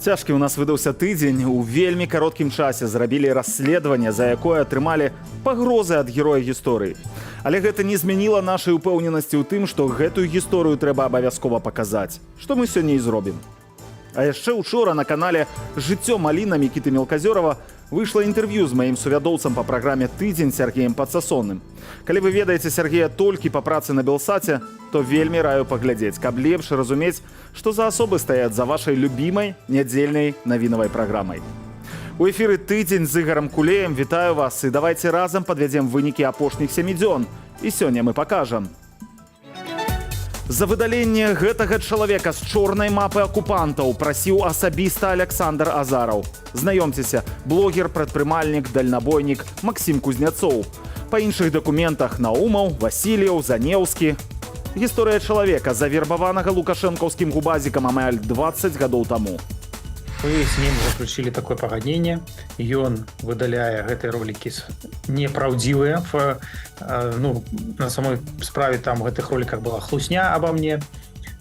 Цяжкі ў нас выдаўся тыдзень. У вельмі кароткім часе зрабілі расследаванне, за якое атрымалі пагрозы ад героя гісторыі. Але гэта не змяніла нашай упэўненасці ў тым, што гэтую гісторыю трэба абавязкова паказаць, што мы сёння і зробім. А яшчэ учора на канале «Жыццё Маліна» Мікіты Мелказёрава выйшла інтэрв'ю з маім сувядоўцам па праграме «Тыдзень» Сергеем Падсасонным. Калі вы ведаеце Сергея толькі па працы на Белсаце, то вельмі раю паглядзець, каб лепш разумець, што за асобы стаяць за вашай любімай нядзельнай навінавай праграмай. У эфіры «Тыдзень» з Ігарам Кулеем. Вітаю вас і давайце разам падвядзем вынікі апошніх 7 дзён. І сёння мы пакажам. За выдаленне гэтага чалавека з чорнай мапы акупантаў прасіў асабіста Александр Азараў. Знаёмцеся, блогер, прадпрымальнік, дальнабойнік Максім Кузняцоў. Па іншых дакументах Наумаў, Васильеў, Занеўскі. Гісторыя чалавека, завербаванага лукашэнкаўскім губазікам амаль 20 гадоў таму. Мы с ним заключили такое пагадненне. Ён выдаляе гэтыя ролики неправдзівыя. На самой справе там в гэтых роликах была хлусня обо мне.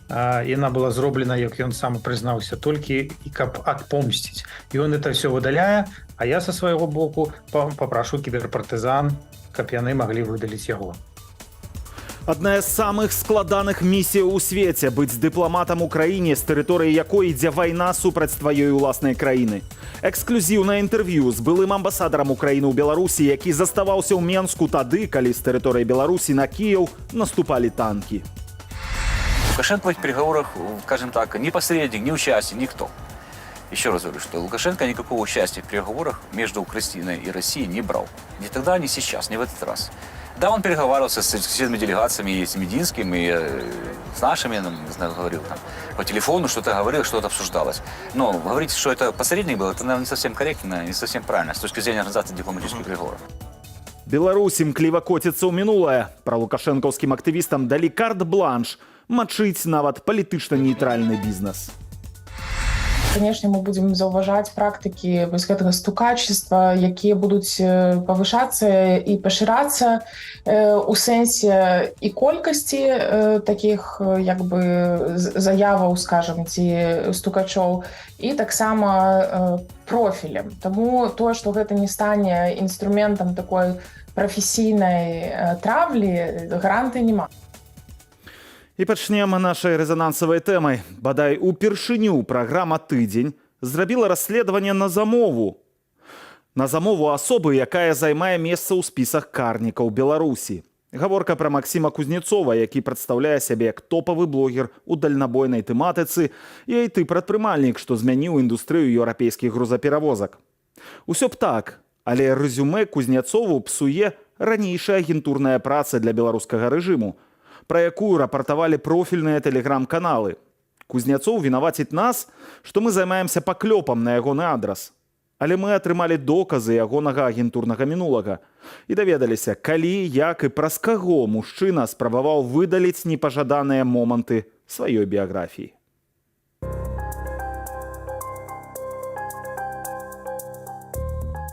Яна была зроблена, як ён сам прызнаўся, толькі і каб адпомсціць. Ён это все выдаляе, а я со свайго боку папрашу кіберпартызан, каб яны маглі выдаліць яго. Адна з самых складаных місій у свеце – быць дыпламатам у краіне, з тэрыторыі якой ідзе вайна супраць тваёй уласнай краіны. Эксклюзіўнае інтэрв'ю з былым амбасадарам Украіны ў Беларусі, які заставаўся ў Менску тады, калі з тэрыторыі Беларусі на Кіеў наступалі танкі. Лукашенко в этих переговорах, скажем так, ни посредник, ни участник, никто. Еще раз говорю, что Лукашенко никакого участия в переговорах между Украиной и Россией не брал. Ни тогда, ни сейчас, ни в этот раз. Да, он переговаривался с соседними делегациями, и с Мединским, и с нашими, не знаю, говорил там, по телефону что-то говорил, что-то обсуждалось. Но говорить, что это посредник был, это, наверное, не совсем корректно, не совсем правильно с точки зрения организации дипломатических переговоров. Беларусь імкліва коціцца ў мінулае. Пра лукашэнкаўскім актывістам далі карт-бланш мачыць нават палітычна нейтральны бізнес. Конечно, мы будем заўважаць практыкі вось гэтага стукачества, якія будуць павышацца і пашырацца у сэнсе і колькасці такіх як бы заяваў, скажам, ці стукачоў, і таксама профілем. Таму тое, што гэта не стане інструментам такой прафесійнай травлі, гарантыі няма. І пачнем нашай рэзанансавай тэмай. Бадай, упершыню праграма «Тыдзень» зрабіла расследаванне на замову. На замову асобы, якая займае месца ў спісах карнікаў Беларусі. Гаворка пра Максіма Кузняцова, які прадстаўляе сябе як топавы блогер у дальнабойнай тэматыцы і IT-прадпрымальнік, што змяніў індустрыю еўрапейскіх грузаперавозак. Усё б так, але рэзюмэ Кузняцову псуе ранейшая агентурная праца для беларускага рэжыму, пра якую рапартавалі профільныя тэлеграм-каналы. Кузняцоў вінаваціць нас, што мы займаемся паклёпам на ягоны адрас. Але мы атрымалі доказы ягонага агентурнага мінулага і даведаліся, калі, як і праз каго мужчына спрабаваў выдаліць непажаданыя моманты сваёй біяграфіі.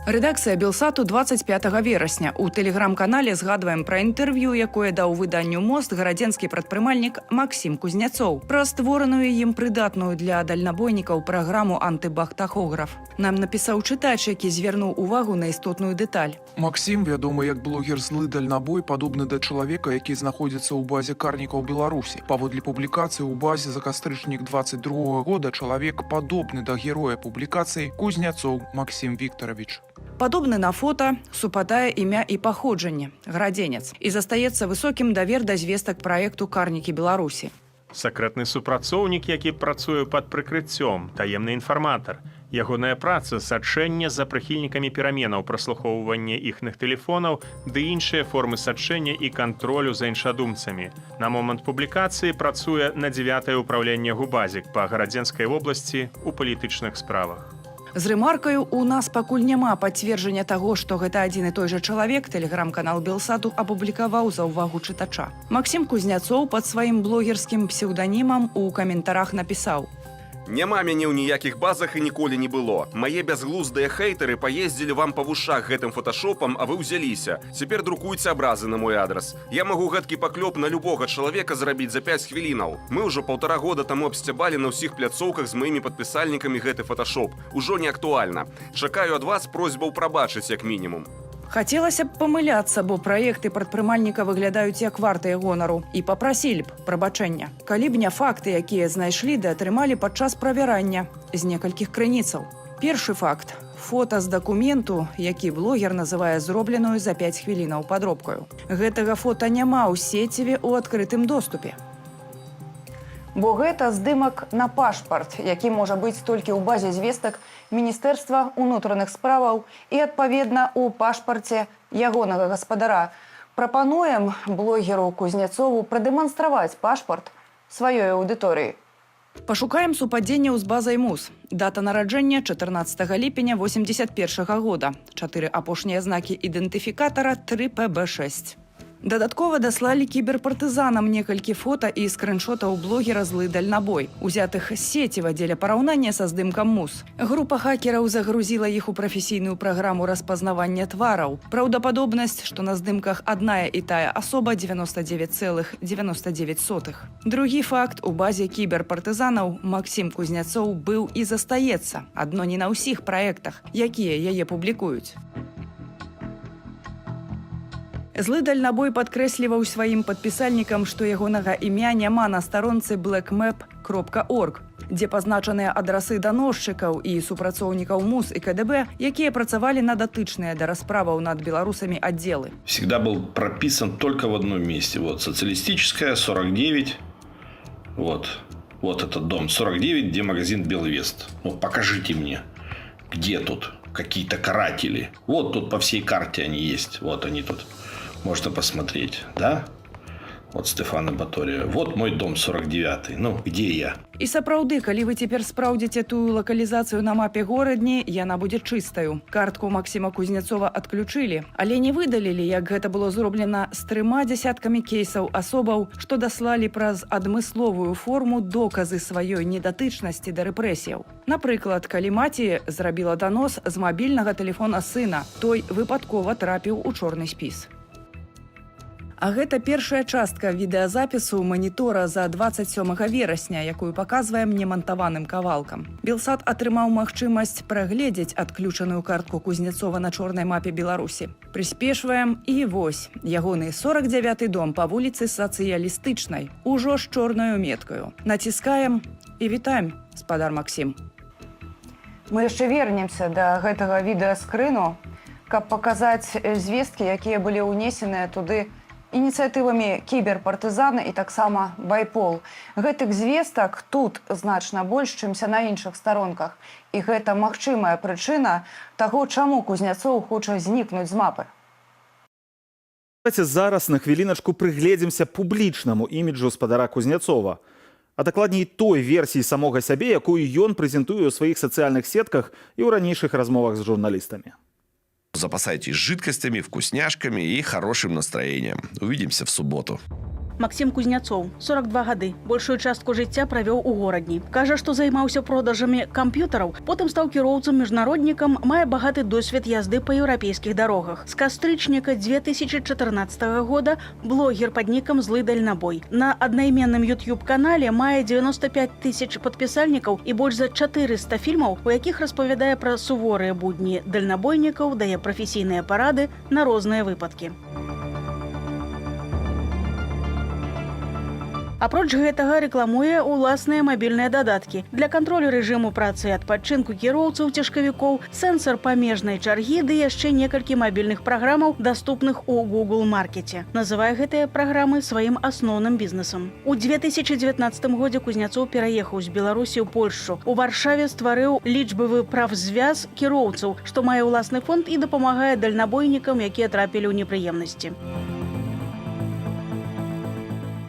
Рэдакцыя Белсату 25 верасня. У тэлеграм-канале згадваем пра інтэрв'ю, якое даў выданню «Мост» гарадзенскі прадпрымальнік Максім Кузняцоў пра створаную ім прыдатную для дальнабойнікаў праграму «Антыбах-тахограф». Нам напісаў чытач, які звярнуў увагу на істотную дэталь. Максім, вядомы як блогер «Злы дальнабой», падобны да чалавека, які знаходзіцца ў базе карнікаў Беларусі. Паводле публікацыі ў базе за кастрычнік 22 года чалавек падобны да героя публікацыі Кузняцоў Максім Віктаравіч. Падобны на фота, супадае імя і паходжанне – градзенец. І застаецца высокім давер да звестак праекту «Карнікі Беларусі». Сакрэтны супрацоўнік, які працуе пад прыкрыццём, таемны інфарматар. Ягоная праца – сачэнне за прыхільнікамі пераменаў, праслухоўванне іхных тэлефонаў ды іншыя формы сачэння і кантролю за іншадумцамі. На момант публікацыі працуе на 9-е ўпраўленне губазік па гарадзенскай вобласці ў палітычных справах. З рэмаркаю у нас пакуль няма пацверджання таго, што гэта адзін і той жа чалавек, тэлеграм-канал Белсату апублікаваў за ўвагу чытача. Максім Кузняцоў пад сваім блогерскім псеўданімам у каментарах напісаў: Няма мяне ў ніякіх базах і ніколі не было. Мае бязглуздыя хейтары паездзілі вам па вушах гэтым фоташопам, а вы ўзяліся. Цяпер друкуйце абразы на мой адрас. Я магу гэткі паклёп на любога чалавека зрабіць за 5 хвілінаў. Мы ўжо 1,5 года таму абсцябалі на ўсіх пляцоўках з маімі падпісальнікамі гэты фоташоп. Ужо не актуальна. Чакаю ад вас просьбаў прабачыць як мінімум. Хацелася б памыляцца, бо праекты прадпрымальніка выглядаюць як вартыя гонару і папрасілі б прабачэння. Калі б не факты, якія знайшлі ды атрымалі падчас правярання з некалькіх крыніцаў. Першы факт – фота з дакументу, які блогер называе зробленую за 5 хвілінаў падробкаю. Гэтага фота няма ў сеціве ў адкрытым доступе. Бо гэта здымак на пашпарт, які можа быць толькі ў базе звестак Міністэрства ўнутраных справаў і, адпаведна, у пашпарце ягонага гаспадара. Прапануем блогеру Кузнецову прадэманстраваць пашпарт сваёй аўдыторыі. Пашукаем супадзенняў з базай МУС. Дата нараджэння 14 ліпеня 81 года. 4 апошнія знакі ідэнтыфікатара 3PB6. Дадаткова даслалі кіберпартызанам некалькі фота і скрыншотаў блогера «Злы дальнабой», узятых з сеціва дзеля параўнання са здымкам МУС. Група хакераў загрузіла іх у прафесійную праграму распазнавання твараў. Праўдападобнасць, што на здымках адная і тая асоба 99,99. Другі факт, у базе кіберпартызанаў Максім Кузняцоў быў і застаецца, адно не на ўсіх праектах, якія яе публікуюць. Злы дальнабой падкрэсліваў сваім падпісальнікам, што ягонага імя няма на старонцы blackmap.org, дзе пазначаныя адрасы даносчыкаў і супрацоўнікаў МУС і КДБ, якія працавалі на датычныя да расправаў над беларусамі аддзелы. Всегда был прописан только в одном месте. Вот социалистическая, 49. Вот этот дом 49, где магазин «Белый Вест». Ну, покажите мне, где тут какие-то каратели. Вот тут по всей карте они есть. Вот они тут. Можно посмотреть, да? Вот Стефана Батория. Вот мой дом 49. Ну, где я? І сапраўды, калі вы цяпер спраўдзіце тую лакалізацыю на мапе горадні, яна будзе чыстаю. Картку Максіма Кузняцова адключылі, але не выдалілі, як гэта было зроблена з 3 дзясяткамі кейсаў асобаў, што даслалі праз адмысловую форму доказы сваёй недатычнасці да рэпрэсіяў. Напрыклад, калі маці зрабіла данос з мабільнага тэлефона сына, той выпадкова трапіў у чорны спіс. А гэта першая частка відэазапісу манітора за 27 верасня, якую паказваем немантаваным кавалкам. Белсат атрымаў магчымасць прагледзець адключаную картку Кузняцова на чорнай мапе Беларусі. Прыспешваем і вось ягоны 49-й дом па вуліцы Сацыялістычнай, ужо з чорнаю меткаю. Націскаем і вітаем, спадар Максім. Мы яшчэ вернемся да гэтага відэаскрыну, каб паказаць звесткі, якія былі ўнесеныя туды ініцыятывамі кіберпартызана і таксама байпол. Гэтых звестак тут значна больш, чымся на іншых старонках. І гэта магчымая прычына таго, чаму Кузняцоў хоча знікнуць з мапы. Давайте зараз на хвіліначку прыгледзімся публічнаму іміджу спадара Кузняцова. А дакладней той версіі самога сябе, якую ён прэзентуе ў сваіх сацыяльных сетках і ў ранейшых размовах з журналістамі. Запасайтесь жидкостями, вкусняшками и хорошим настроением. Увидимся в субботу. Максім Кузняцоў, 42 гады. Большую частку жыцця правёў у горадні. Кажа, што займаўся продажамі камп'ютараў, потым стаў кіроўцам-міжнароднікам, мае багаты досвед язды па еўрапейскіх дарогах. З кастрычніка 2014 года блогер пад нікам «Злы дальнабой». На аднайменным YouTube-канале мае 95 000 падпісальнікаў і больш за 400 фільмаў, у якіх распавядае пра суворыя будні дальнабойнікаў, дае прафесійныя парады на розныя выпадкі. Апроч гэтага рэкламуе ўласныя мабільныя дадаткі. Для кантролю рэжыму працы і адпачынку кіроўцаў цяжкавікоў, сэнсар памежнай чаргі ды яшчэ некалькі мабільных праграмаў, даступных у Google Маркеце. Называе гэтыя праграмы сваім асноўным бізнесам. У 2019 годзе Кузняцоў пераехаў з Беларусі ў Польшчу. У Варшаве стварыў лічбавы правзвяз кіроўцаў, што мае ўласны фонд і дапамагае дальнабойнікам, якія трапілі ў непрыемнасці.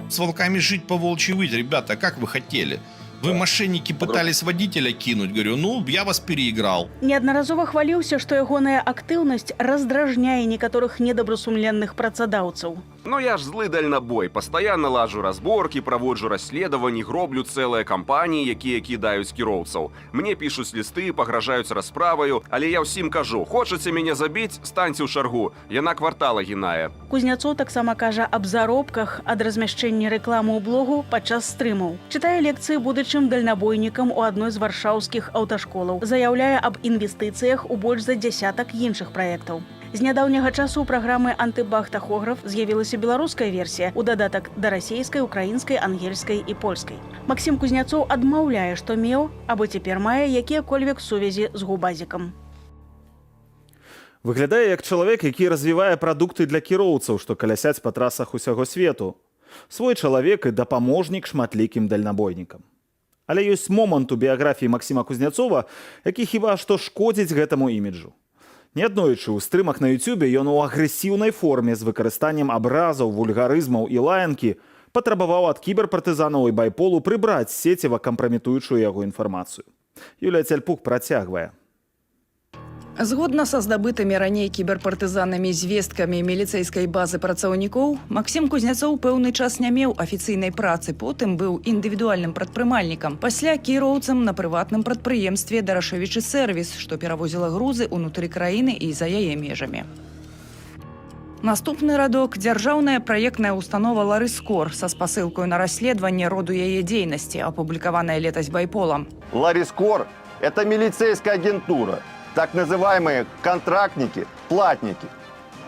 С волками жить, по волчьи выть, ребята, как вы хотели? Вы, мошенники, пытались водителя кинуть. Говорю, ну, я вас переиграл. Неаднаразова хваліўся, што ягоная актыўнасць раздражняе некаторых недобрасумленных працадаўцаў. Но я ж злы дальнабой, постоянно лажу разборки, проводжу расследаванні, гроблю цэлыя кампаніі, якія кідаюць кіроўцаў. Мне пішуць лісты, пагражаюць расправаю, але я ўсім кажу: хочаце мяне забіць, станьце ў шаргу, яна квартала гінае. Кузнецоў таксама кажа аб заробках ад размяшчэння рэкламы ў блогу падчас стрымаў. Чытае лекцыі будучым дальнабойнікам у адной з варшаўскіх аўташколаў. Заяўляе аб інвестыцыях у больш за дзясятак іншых праектаў. З нядаўняга часу ў праграмы «Антыбах-тахограф» з'явілася беларуская версія ў дадатак да расейскай, украінскай, ангельскай і польскай. Максім Кузнецоў адмаўляе, што меў або цяпер мае якія-кольвек сувязі з губазікам. Выглядае як чалавек, які развівае прадукты для кіроўцаў, што калясяць па трасах усяго свету. Свой чалавек і дапаможнік шматлікім дальнабойнікам. Але ёсць момант у біяграфіі Максіма Кузнецова, які хіба што шкодзіць гэтаму іміджу. Неаднойчы ў стрымах на Ютубе ён у агрэсіўнай форме з выкарыстаннем абразаў, вульгарызмаў і лаянкі патрабаваў ад кіберпартызанаў і байполу прыбраць сеціва кампраметуючую яго інфармацыю. Юлія Цяльпук працягвае. Згодна са здабытымі раней кіберпартызанамі звесткамі міліцэйскай базы працаўнікоў, Максім Кузнецоў пэўны час не меў афіцыйнай працы, потым быў індывідуальным прадпрымальнікам, пасля кіроўцам на прыватным прадпрыемстве «Дарашевічы сервіс», што перавозіла грузы ўнутры краіны і за яе межамі. Наступны радок – дзяржаўная праектная установа «Ларыскор» са спасылкаю на расследаванне роду яе дзейнасці, апублікаваная летась байполам. «Ларыскор» – это милицейская агентура. Так называемые контрактники, платники.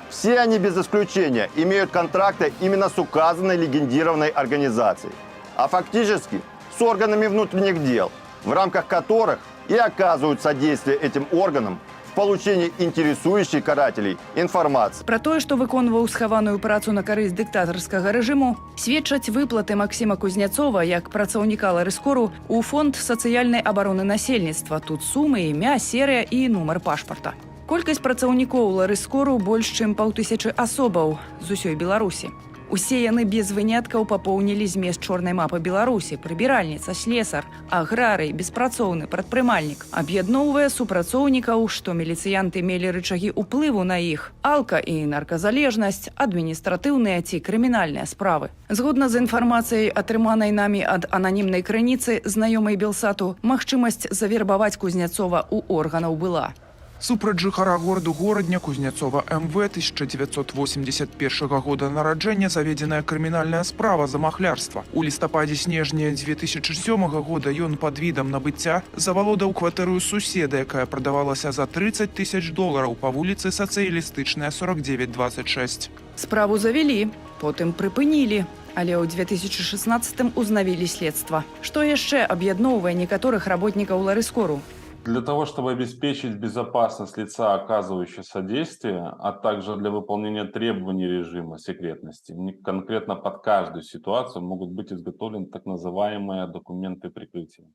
Все они без исключения имеют контракты именно с указанной легендированной организацией, а фактически с органами внутренних дел, в рамках которых и оказывают содействие этим органам в получении интересующей карателей информации. Пра тое, што выконваў схаваную працу на карысць дыктатарскага рэжыму, сведчаць выплаты Максіма Кузнецова як працаўніка «Ларыскору» у фонд сацыяльнай абароны насельніцтва. Тут сумы, імя, серыя і нумар пашпарта. Колькасць працаўнікоў «Ларыскору» больш чым 5000 асобаў з усёй Беларусі. Усе яны без выняткаў папоўнілі змест чорнай мапы Беларусі: прыбіральніца, слесар, аграрый, беспрацоўны, прадпрымальнік. Аб'ядноўвае супрацоўнікаў, што міліцыянты мелі рычагі ўплыву на іх: алка- і нарказалежнасць, адміністратыўныя ці крымінальныя справы. Згодна з інфармацыяй, атрыманай намі ад ананімнай крыніцы знаёмай Белсату, магчымасць завербаваць Кузнецова ў органаў была. Супраць жыхара гораду Горадня Кузнецова МВ 1981 года нараджэння заведзеная крымінальная справа за махлярства. У лістападзе-снежні 2007 года ён пад відам набыцця завалодаў кватэру суседа, якая прадавалася за $30 000 па вуліцы Сацыялістычная, 49-26. Справу завялі, потым прыпынілі, але ў 2016 узнавілі следства. Што яшчэ аб'ядноўвае некаторых работнікаў «Ларыскору»? Для того, чтобы обеспечить безопасность лица, оказывающего содействие, а также для выполнения требований режима секретности, конкретно под каждую ситуацию могут быть изготовлены так называемые документы прикрытия.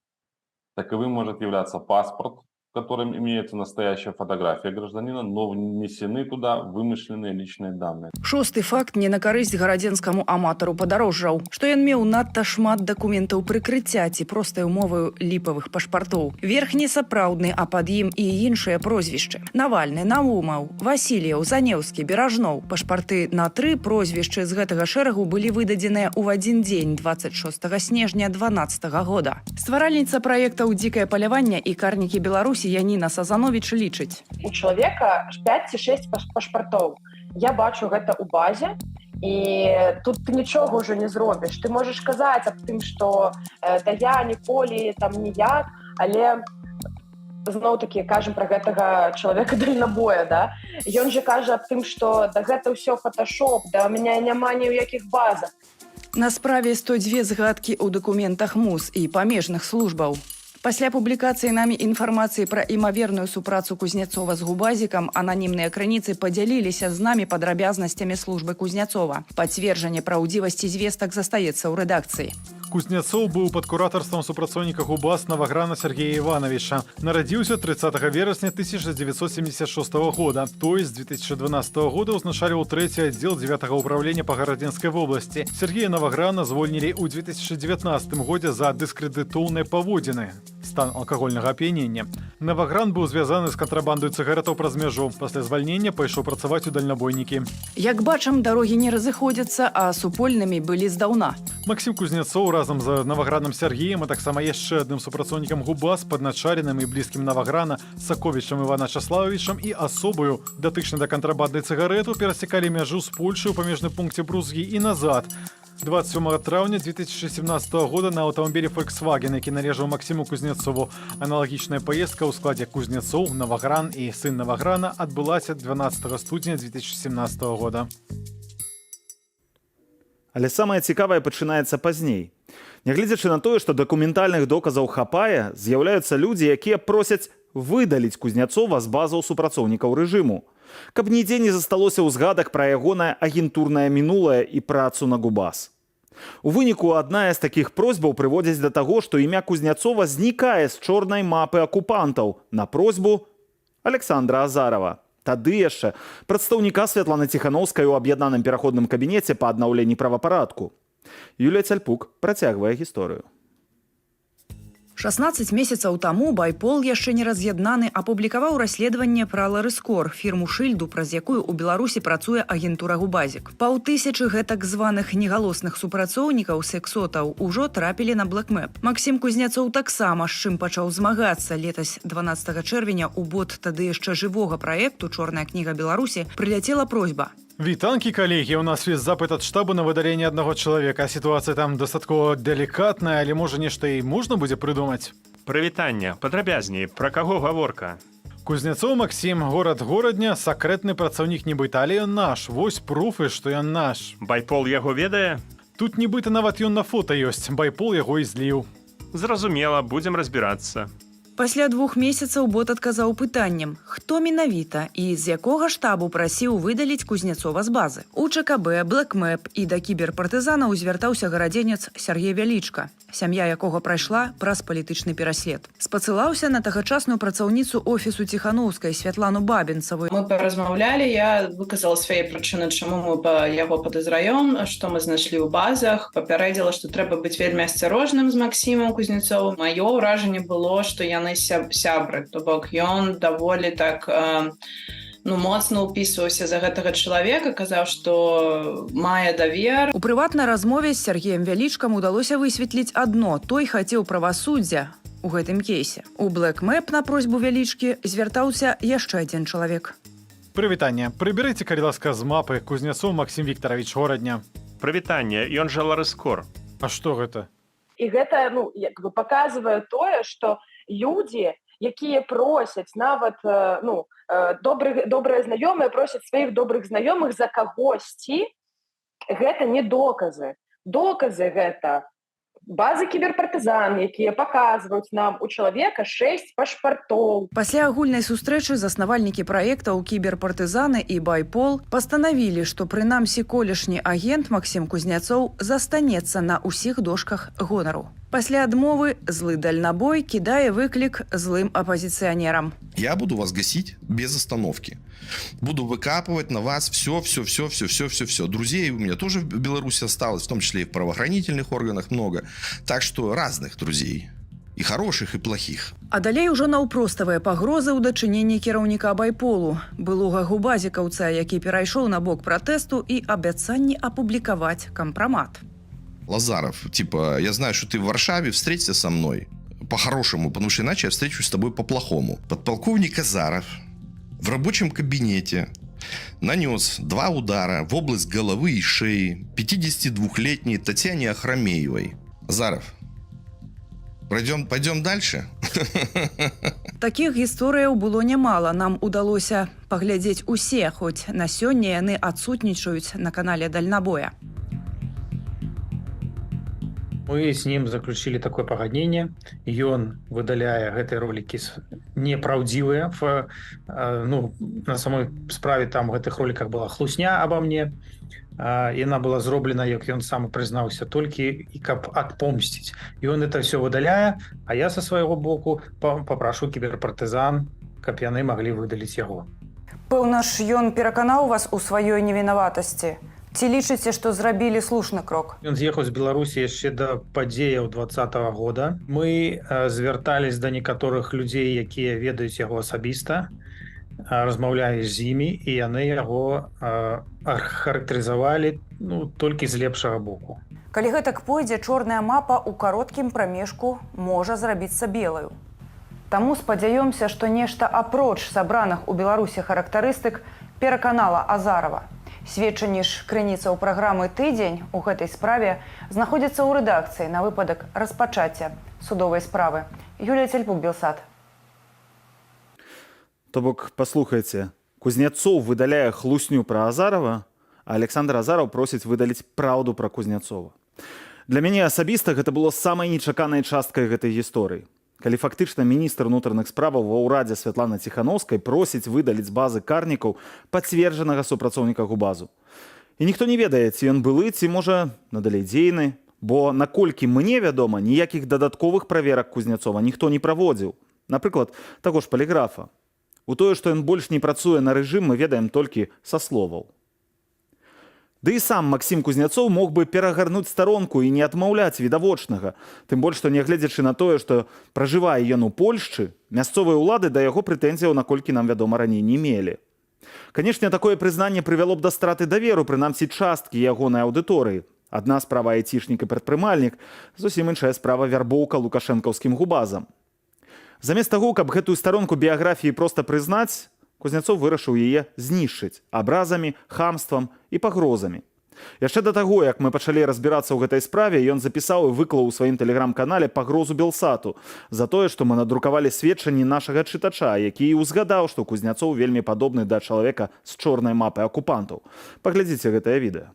Таковым может являться паспорт, в котором имеется настоящая фотография гражданина, но внесены туда вымышленные личные данные. Шосты факт не на карысць гарадзенскаму аматару падарожжаў, што ён меў надта шмат дакументаў прыкрыцця ці простай умоваю ліпавых пашпартоў. Верхні сапраўдны, а пад ім і іншыя прозвішчы: Навальны, Наумаў, Васильеў, Занеўскі, Беражноў. Пашпарты на 3 прозвішчы з гэтага шэрагу былі выдадзеныя ў адзін дзень 26 снежня 2012 года. Стваральніца праектаў «Дзікае паляванне» і «Карнікі Беларусі» Яніна Сазанович лічыць: у чалавека 5 ці 6 пашпартоў. Я бачу гэта ў базе, і тут ты нічога ўжо не зробіш. Ты можаш казаць аб тым, што да я ніколі там ніяк, але зноў-такі кажам пра гэтага чалавека дальнабоя, да? Ён жа кажа аб тым, што да гэта ўсё фоташоп, да у мяне няма ні ў якіх базах. На справе 102 згадкі ў дакументах МУС і памежных службаў. Пасля публікацыі намі інфармацыі пра імаверную супрацу Кузнецова з губазікам, ананімныя крыніцы падзяліліся з намі падрабязнасцямі службы Кузнецова. Пацверджанне праўдзівасці звестак застаецца ў рэдакцыі. Кузнецов быў пад куратарствам супрацоўніка губаз Наваграна Сергея Ивановича. Нарадзіўся 30 верасня 1976 года. Той з 2012 года ўзначальваў 3-й аддзел 9-го ўправлення па Гарадзенскай вобласці. Сергея Наваграна звольнілі ў 2019 годзе за дыскрэдытоўныя паводзіны. Стан алкагольнага ап'янення. Навагран быў звязаны з кантрабандай цыгаретаў праз мяжу. Пасля звальнення пайшоў працаваць у дальнабойнікі. Як бачым, дарогі не разыходзяцца, а супольнымі былі здаўна. Максим Кузнецоў разам з Наваграном Сергеем, а таксама яшчэ адным супрацоўнікам ГУБАЗ, падначаленым і блізкім Наваграна Саковічам Івана Чаславовичам і асобаю, датычнай да кантрабанднай цыгарэту, перасекалі мяжу з Польшай у памежным пункце Брузгі і назад. 27 траўня 2017 года на аўтамабілі Volkswagen, які належаў Максиму Кузнецову. Аналагічная паездка ў складзе Кузнецоў, Навагран і сын Наваграна адбылася 12 студзеня 2017 года. Але самае цікавае пачынаецца пазней. Нягледзячы на тое, што дакументальных доказаў хапае, з'яўляюцца людзі, якія просяць выдаліць Кузнецова з базаў супрацоўнікаў рэжыму, каб нідзе не засталося ў згадах пра ягонае агентурнае мінулае і працу на ГУБАЗ. У выніку адна з такіх просьбаў прыводзіць да таго, што імя Кузнецова знікае з чорнай мапы акупантаў на просьбу Александра Азарова. Тады яшчэ прадстаўніка Святланы Ціханаўскай у аб'яднаным пераходным кабінеце па аднаўленні правапарадку. Юлія Цяльпук працягвае гісторыю. 16 месяцаў таму Байпол, яшчэ не раз'яднаны, апублікаваў расследаванне пра Ларыскор, фірму Шыльду, праз якую ў Беларусі працуе агентура Губазік. Паўтысячы гэтак званых негалосных супрацоўнікаў сексотаў ужо трапілі на блэкмэп. Максим Кузнецоў таксама, з чым пачаў змагацца. Летась 12 чэрвеня у бот тады яшчэ жывога праекту «Чорная кніга Беларусі» прыляцела просьба. Вітанкі, калегі, у нас ёсць запыт ад штабу на выдаленне аднаго чалавека. Сітуацыя там дастаткова далікатная, але можа нешта і можна будзе прыдумаць. Прывітанне, падрабязней, пра каго гаворка? Кузнецоў Максим, горад горадня, сакрэтны працаўнік нібыта, але ён наш. Вось пруфы, што ён наш. Байпол яго ведае? Тут нібыта нават ён на фота ёсць. Байпол яго і зліў. Зразумела, будзем разбірацца. Пасля 2 месяцаў бот адказаў пытаннем, хто менавіта і з якога штабу прасіў выдаліць Кузнецова з базы. У ЧКБ, блэкмэп і да кіберпартызанаў звяртаўся гарадзенец Сергей Вялічка, сям'я якога прайшла праз палітычны пераслед. Спасылаўся на тагачасную працаўніцу офісу Ціханаўскай Святлану Бабінцаву. Мы паразмаўлялі, я выказала свае прычыны, чаму мы яго падазраём, што мы знайшлі ў базах, папярэдзіла, што трэба быць вельмі асцярожным з Максімам Кузнецовым. Маё ўражанне было, што яны сябры, то бок ён даволі так моцна ўпісваўся за гэтага чалавека, казаў, што мае давер. У прыватнай размове з Сергеем Вялічкам удалося высветліць адно: той хацеў правасуддзя у гэтым кейсе. У блэкмэп на просьбу Вялічкі звяртаўся яшчэ адзін чалавек. Прывітанне, прыбярыце, калі ласка, з мапы Кузнецоў Максим Віктаравіч, горадня. Прывітанне, ён жа Ларыскор. А што гэта? І гэта, паказвае тое, што людзі, якія просяць нават добрыя знаёмыя просяць сваіх добрых знаёмых за кагосьці, гэта не доказы. Доказы гэта базы кіберпартызан, якія паказваюць нам у чалавека 6 пашпартоў. Пасля агульнай сустрэчы заснавальнікі праектаў кіберпартызаны і Байпол пастанавілі, што прынамсі колішні агент Максим Кузнецоў застанецца на ўсіх дошках гонару. Пасля адмовы злы дальнабой кідае выклік злым апозіцыянерам. Я буду вас гасить без остановки. Буду выкапывать на вас все. Друзей у меня тоже в Беларуси осталось, в том числе и в правоохранительных органах много. Так что разных друзей. І хороших, і плохих. А далей ужо наўпроставыя пагрозы ў дачыненні кіраўніка Байполу, былога губазікаўца, які перайшоў на бок пратэсту, і абяцанні апублікаваць кампрамат. Лазаров, я знаю, что ты в Варшаве, встреться со мной по-хорошему, потому что иначе я встречусь с тобой по-плохому. Подполковник Азаров в рабочем кабинете нанес 2 удара в область головы и шеи 52-летней Татьяне Ахрамеевой. Азаров, пойдем дальше? Такіх гісторыяў было нямала. Нам удалося паглядзець усе, хоць на сёння яны адсутнічаюць на канале Дальнабоя. Мы с ним заключили такое пагадненне. Ён выдаляе гэтыя ролики неправдзівыя. На самой справе там в гэтых роликах была хлусня обо мне. Яна была зроблена, як ён сам прызнаўся, толькі і каб адпомсціць. І он это все выдаляе, а я со свайго боку папрашу кіберпартызан, каб яны маглі выдаліць яго. Пэўна ж, ён пераканаў вас у сваёй невінаватасці. Ці лічыце, што зрабілі слушны крок? Ён з'ехаў з Беларусі яшчэ да падзеяў 2020 года. Мы звяртались да некаторых людзей, якія ведаюць яго асабіста, размаўлялі з імі, і яны яго характарызавалі толькі з лепшага боку. Калі гэтак пойдзе, чорная мапа ў кароткім прамежку можа зрабіцца белаю. Таму спадзяёмся, што нешта апроч сабраных у Беларусі характарыстык пераканала Азарова. Сведчанні ж крыніцаў праграмы «Тыдзень» у гэтай справе знаходзяцца ў рэдакцыі на выпадак распачацця судовай справы. Юлія Цельпук, Белсат. То бок, паслухайце, Кузнецоў выдаляе хлусню пра Азарова, а Александр Азаров просіць выдаліць праўду пра Кузнецова. Для мяне асабіста гэта было самай нечаканай часткай гэтай гісторыі. Калі фактычна міністр унутраных справаў ва ўрадзе Святлана Ціхановскай просіць выдаліць з базы карнікаў пацверджанага супрацоўніка ГУБАЗу. І ніхто не ведае, ці ён былы, ці, можа, надалей дзейны, бо, наколькі мне вядома, ніякіх дадатковых праверак Кузнецова ніхто не праводзіў. Напрыклад, таго ж паліграфа. У тое, што ён больш не працуе на рэжым, мы ведаем толькі са словаў. Ды і сам Максім Кузнецоў мог бы перагарнуць старонку і не адмаўляць відавочнага. Тым больш, што нягледзячы на тое, што пражывае ён у Польшчы, мясцовыя ўлады да яго прэтэнзіяў, наколькі нам вядома, раней не мелі. Канешне, такое прызнанне прывяло б да страты даверу, прынамсі часткі ягонай аўдыторыі. Адна справа айцішнік і прадпрымальнік, зусім іншая справа вярбоўка лукашэнкаўскім губазам. Замест таго, каб гэтую старонку біяграфіі проста прызнаць, Кузнецоў вырашыў яе знішчыць абразамі, хамствам і пагрозамі. Яшчэ да таго, як мы пачалі разбірацца ў гэтай справе, ён запісаў і выклаў у сваім тэлеграм-канале пагрозу Белсату за тое, што мы надрукавалі сведчанні нашага чытача, які і ўзгадаў, што Кузнецоў вельмі падобны да чалавека з чорнай мапай акупантаў. Паглядзіце гэтае відэо.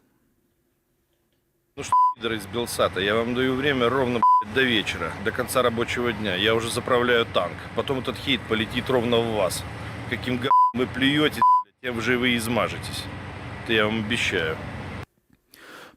Ну что, пидоры из Белсата, я вам даю время ровно до вечера, до конца рабочего дня. Я уже заправляю танк. Потом этот хейт полетит ровно в вас. Каким г***м вы плюете, тем же вы измажетесь. Это я вам обещаю.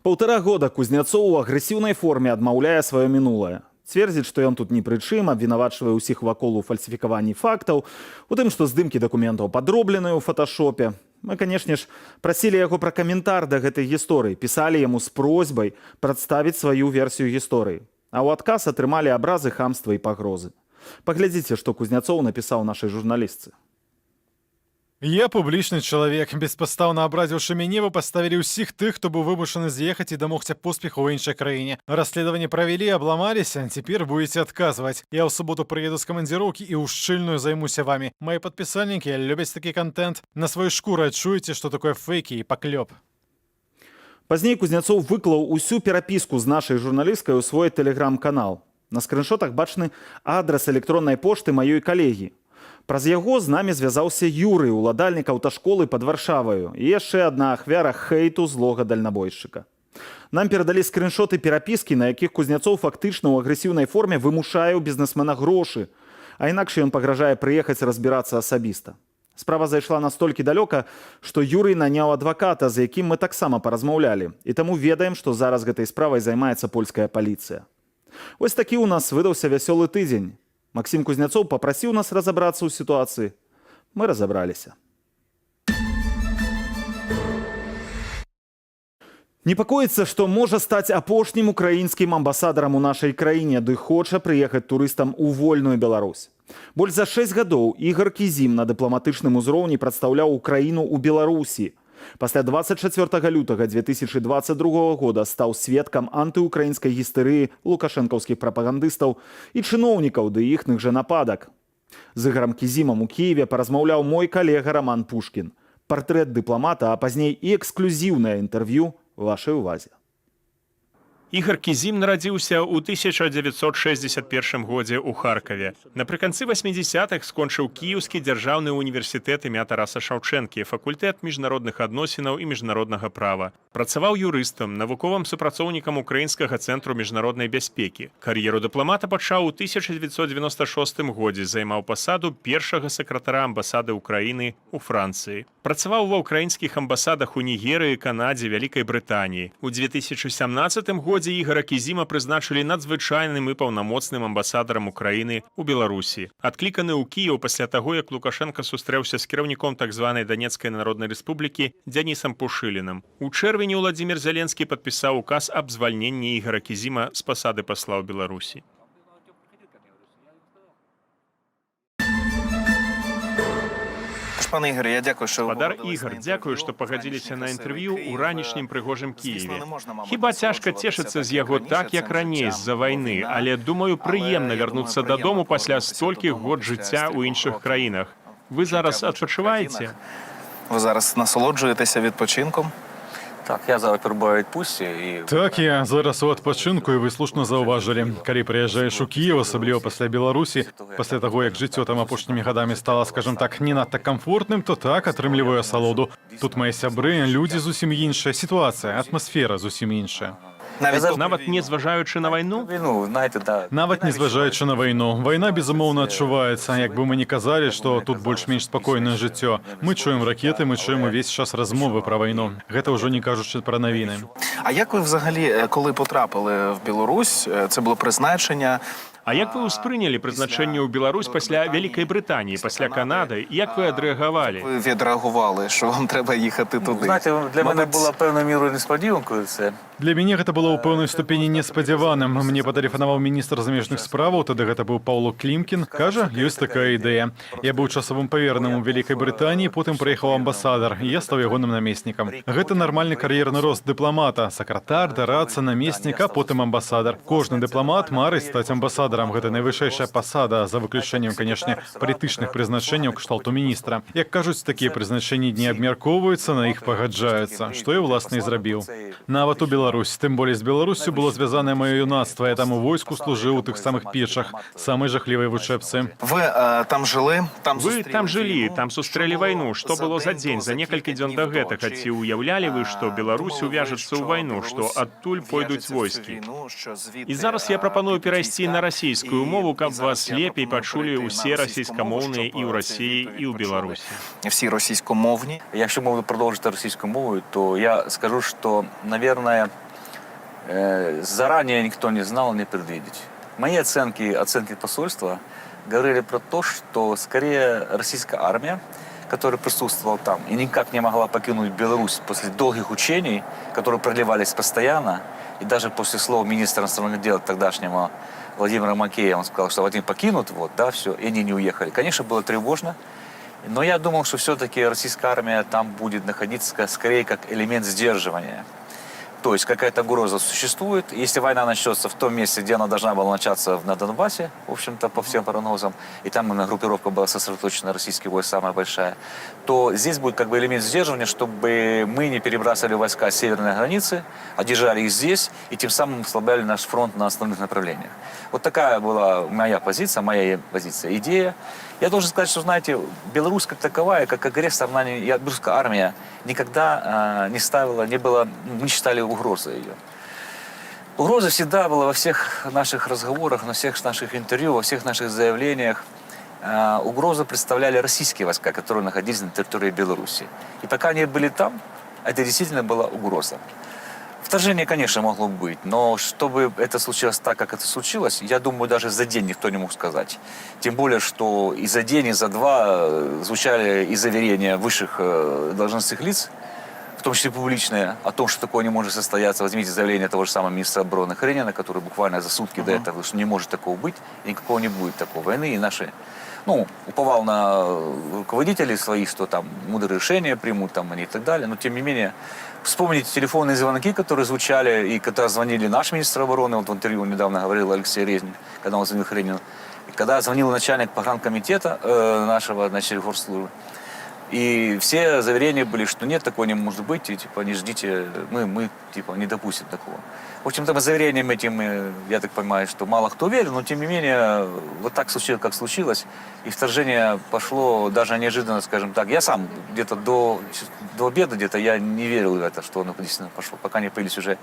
1,5 года Кузнецоў у агрэсіўнай форме адмаўляе сваё мінулае. Цвердзіць, што ён тут ні пры чым, абвінавачвае ўсіх вакол у фальсіфікаванні фактаў, у тым, што здымкі дакументаў падробленыя ў фоташопе. Мы, канешне ж, прасілі яго пра каментар да гэтай гісторыі, пісалі яму з просьбай прадставіць сваю версію гісторыі. А ў адказ атрымалі абразы, хамства і пагрозы. Паглядзіце, што Кузнецоў напісаў нашай журналістцы. Я публічны чалавек, беспастаўна абразіўшы мяне, вы паставілі ўсіх тых, хто быў вымушаны з'ехаць і дамогся поспеху ў іншай краіне. Расследаванне правялі, абламаліся, цяпер будете адказваць. Я ў суботу прыеду з камандзіроўкі і ў шчыльную займуся вамі. Мои падпісальнікі любяць такі контент. На сваёй шкуры адчуеце, што такое фейкі і паклёп. Пазней Кузнецоў выклаў усю перапіску з нашай журналісткай у свой тэлеграм-канал. На скрыншотах бачны адрас электроннай пошты маёй калегі. Праз яго з намі звязаўся Юрый, уладальнік аўташколы пад Варшаваю, і яшчэ адна ахвяра хейту злога дальнабойшчыка. Нам перадалі скрыншоты перапіскі, на якіх Кузнецоў фактычна ў агрэсіўнай форме вымушае ў бізнесмена грошы, а інакш ён пагражае прыехаць разбірацца асабіста. Справа зайшла настолькі далёка, што Юрый наняў адваката, з якім мы таксама паразмаўлялі, і таму ведаем, што зараз гэтай справай займаецца польская паліцыя. Вось такі ў нас выдаўся вясёлы тыдзень. Максім Кузнецоў папрасіў нас разабрацца ў сітуацыі. Мы разабраліся. Непакоіцца, што можа стаць апошнім украінскім амбасадарам у нашай краіне, ды хоча прыехаць турыстам у вольную Беларусь. Больш за 6 гадоў Ігор Кізім на дыпламатычным узроўні прадстаўляў Украіну ў Беларусі. Пасля 24 лютага 2022 года стаў сведкам антыукраінскай гістэрыі лукашэнкаўскіх прапагандыстаў і чыноўнікаў ды іхных жа нападак. З Ігорам Кізімам у Кіеве паразмаўляў мой калега Роман Пушкін. Партрэт дыпламата, а пазней і эксклюзіўнае інтэрв'ю вашай увазе. Ігор Кізім нарадзіўся ў 1961 годзе ў Харкаве. Напрыканцы 80-х скончыў Кіеўскі дзяржаўны універсітэт імя Тараса Шаўчэнкі, факультэт міжнародных адносінаў і міжнароднага права. Працаваў юрыстам, навуковым супрацоўнікам Украінскага цэнтру міжнароднай бяспекі. Кар'еру дыпламата пачаў у 1996 годзе, займаў пасаду першага сакратара амбасады Украіны ў Францыі. Працаваў ва ўкраінскіх амбасадах у Нігерыі, Канадзе, Вялікай Брытаніі. У 2017 годзе годзе Ігора Кізіма прызначылі надзвычайным і паўнамоцным амбасадарам Украіны ў Беларусі. Адкліканы ў Кіеў пасля таго, як Лукашенко сустрэўся з кіраўніком так званай Данецкай Народнай Рэспублікі Дзянісам Пушылінам. У чэрвені Владзімір Зеленскі падпісаў указ аб звальненні Ігора Кізіма з пасады пасла ў Беларусі. Пане Ігорі, я дякую, що Спадар Ігор, дзякую, што пагадзіліся на інтэрв'ю ў ранішнім прыгожым Кіеве. Хіба цяжка цешыцца з яго так, як раней з-за вайны, але, думаю, прыемна вярнуцца дадому пасля столькіх год жыцця ў іншых краінах. Вы зараз адпачываеце? Ви зараз насолоджуєтеся відпочинком? Так, я зараз перебуваю у відпустці. Так, я зараз у адпачынку, і вы слушна заўважылі. Калі прыязджаеш у Кіев, асабліва пасля Беларусі, пасля таго, як жыццё там апошнімі гадамі стала, скажем так, не надта камфортным, то так, атрымліваю асалоду. Тут мае сябры, людзі зусім іншая, сітуацыя, атмасфера зусім іншая. Нават не зважаючы на вайну? Нават не зважаючы на вайну. Вайна, безумоўна, адчуваецца. Як бы мы не казалі, што тут больш-менш спакойнае жыццё. Мы чуем ракеты, мы чуем увесь час размовы пра вайну. Гэта ўжо не кажучы пра навіны. А як ви взагалі, коли потрапили в Білорусь, це було призначення? А як ви ўспрынялі прызначэнне ў Беларусь пасля Вялікай Брытаніі, пасля Канады? Як ви адрэагавалі? Ви відреагували, що вам треба їхати туди? Знаєте, для мене була певною мірою несподіванкою це. Для мяне гэта было ў пэўнай ступені неспадзяваным. Мне патэлефанаваў міністр замежных справаў, тады гэта быў Паўло Клімкін. Кажа, ёсць такая ідэя. Я быў часовым павераным у Вялікай Брытаніі, потым прыехаў амбасадар, і я стаў ягоным намеснікам. Гэта нармальны кар'ерны рост дыпламата. Сакратар, дараца, намеснік, а потым амбасадар. Кожны дыпламат марыць стаць амбасадарам. Гэта найвышэйшая пасада, за выключэннем, канешне, палітычных прызначэнняў кшталту міністра. Як кажуць, такія прызначэнні не абмяркоўваюцца, на іх пагаджаюцца, што я, уласна, і зрабіў. Нават у Беларусь, тым болей з Беларуссю было звязанае маё юнацтва. Я там у войску служыў у тых самых печах, самай жахлівай вучэбцы. Ви там жили? Вы там жылі, там сустрэлі вайну. Што было за дзень, за некалькі дзён да гэтага? Ці ўяўлялі вы, што Беларусь увяжацца ў вайну, што адтуль пойдуць войскі? І зараз я прапаную перайсці на расійскую мову, каб вас лепей пачулі ўсе расійскамоўныя і ў Расіі, і ў Беларусі. Всі російськомовні? Якщо можу продовжити російською мовою, то я скажу, что, наверное, заранее никто не знал, не предвидеть. Мои оценки посольства говорили про то, что скорее российская армия, которая присутствовала там и никак не могла покинуть Беларусь после долгих учений, которые продлевались постоянно, и даже после слова министра иностранных дел тогдашнего Владимира Макея, он сказал, что они покинут, вот, да, все, и они не уехали. Конечно, было тревожно, но я думал, что все-таки российская армия там будет находиться скорее как элемент сдерживания. То есть какая-то угроза существует. Если война начнется в том месте, где она должна была начаться на Донбассе, в общем-то, по всем прогнозам, и там именно группировка была сосредоточена, российский войск самая большая, то здесь будет как бы элемент сдерживания, чтобы мы не перебрасывали войска с северной границы, а держали их здесь, и тем самым ослабляли наш фронт на основных направлениях. Вот такая была моя позиция, идея. Я должен сказать, что, знаете, Беларусь как таковая, как агрессор, белорусская армия никогда не считали угрозой ее. Угроза всегда была во всех наших разговорах, на всех наших интервью, во всех наших заявлениях. Угрозу представляли российские войска, которые находились на территории Беларуси. И пока они были там, это действительно была угроза. Вторжение, конечно, могло быть, но чтобы это случилось так, как это случилось, я думаю, даже за день никто не мог сказать. Тем более, что и за день, и за два звучали и заверения высших должностных лиц, в том числе публичные, о том, что такое не может состояться. Возьмите заявление того же самого министра обороны Хренина, который буквально за сутки до этого, что не может такого быть, никакого не будет такой войны, и наши... уповал на руководителей своих, что там мудрые решения примут там они и так далее, но тем не менее, вспомните телефонные звонки, которые звучали, и когда звонили наш министр обороны, вот в интервью недавно говорил Алексей Резник, когда он звонил Хренину, и когда звонил начальник погранкомитета нашего, горслужбы, и все заверения были, что нет, такого не может быть, и типа не ждите, мы типа не допустим такого. В общем-то, заверениям этим, я так понимаю, что мало кто верил, но тем не менее, вот так случилось, как случилось, и вторжение пошло даже неожиданно, скажем так. Я сам где-то до обеда где-то я не верил в это, что оно действительно пошло, пока не появились уже,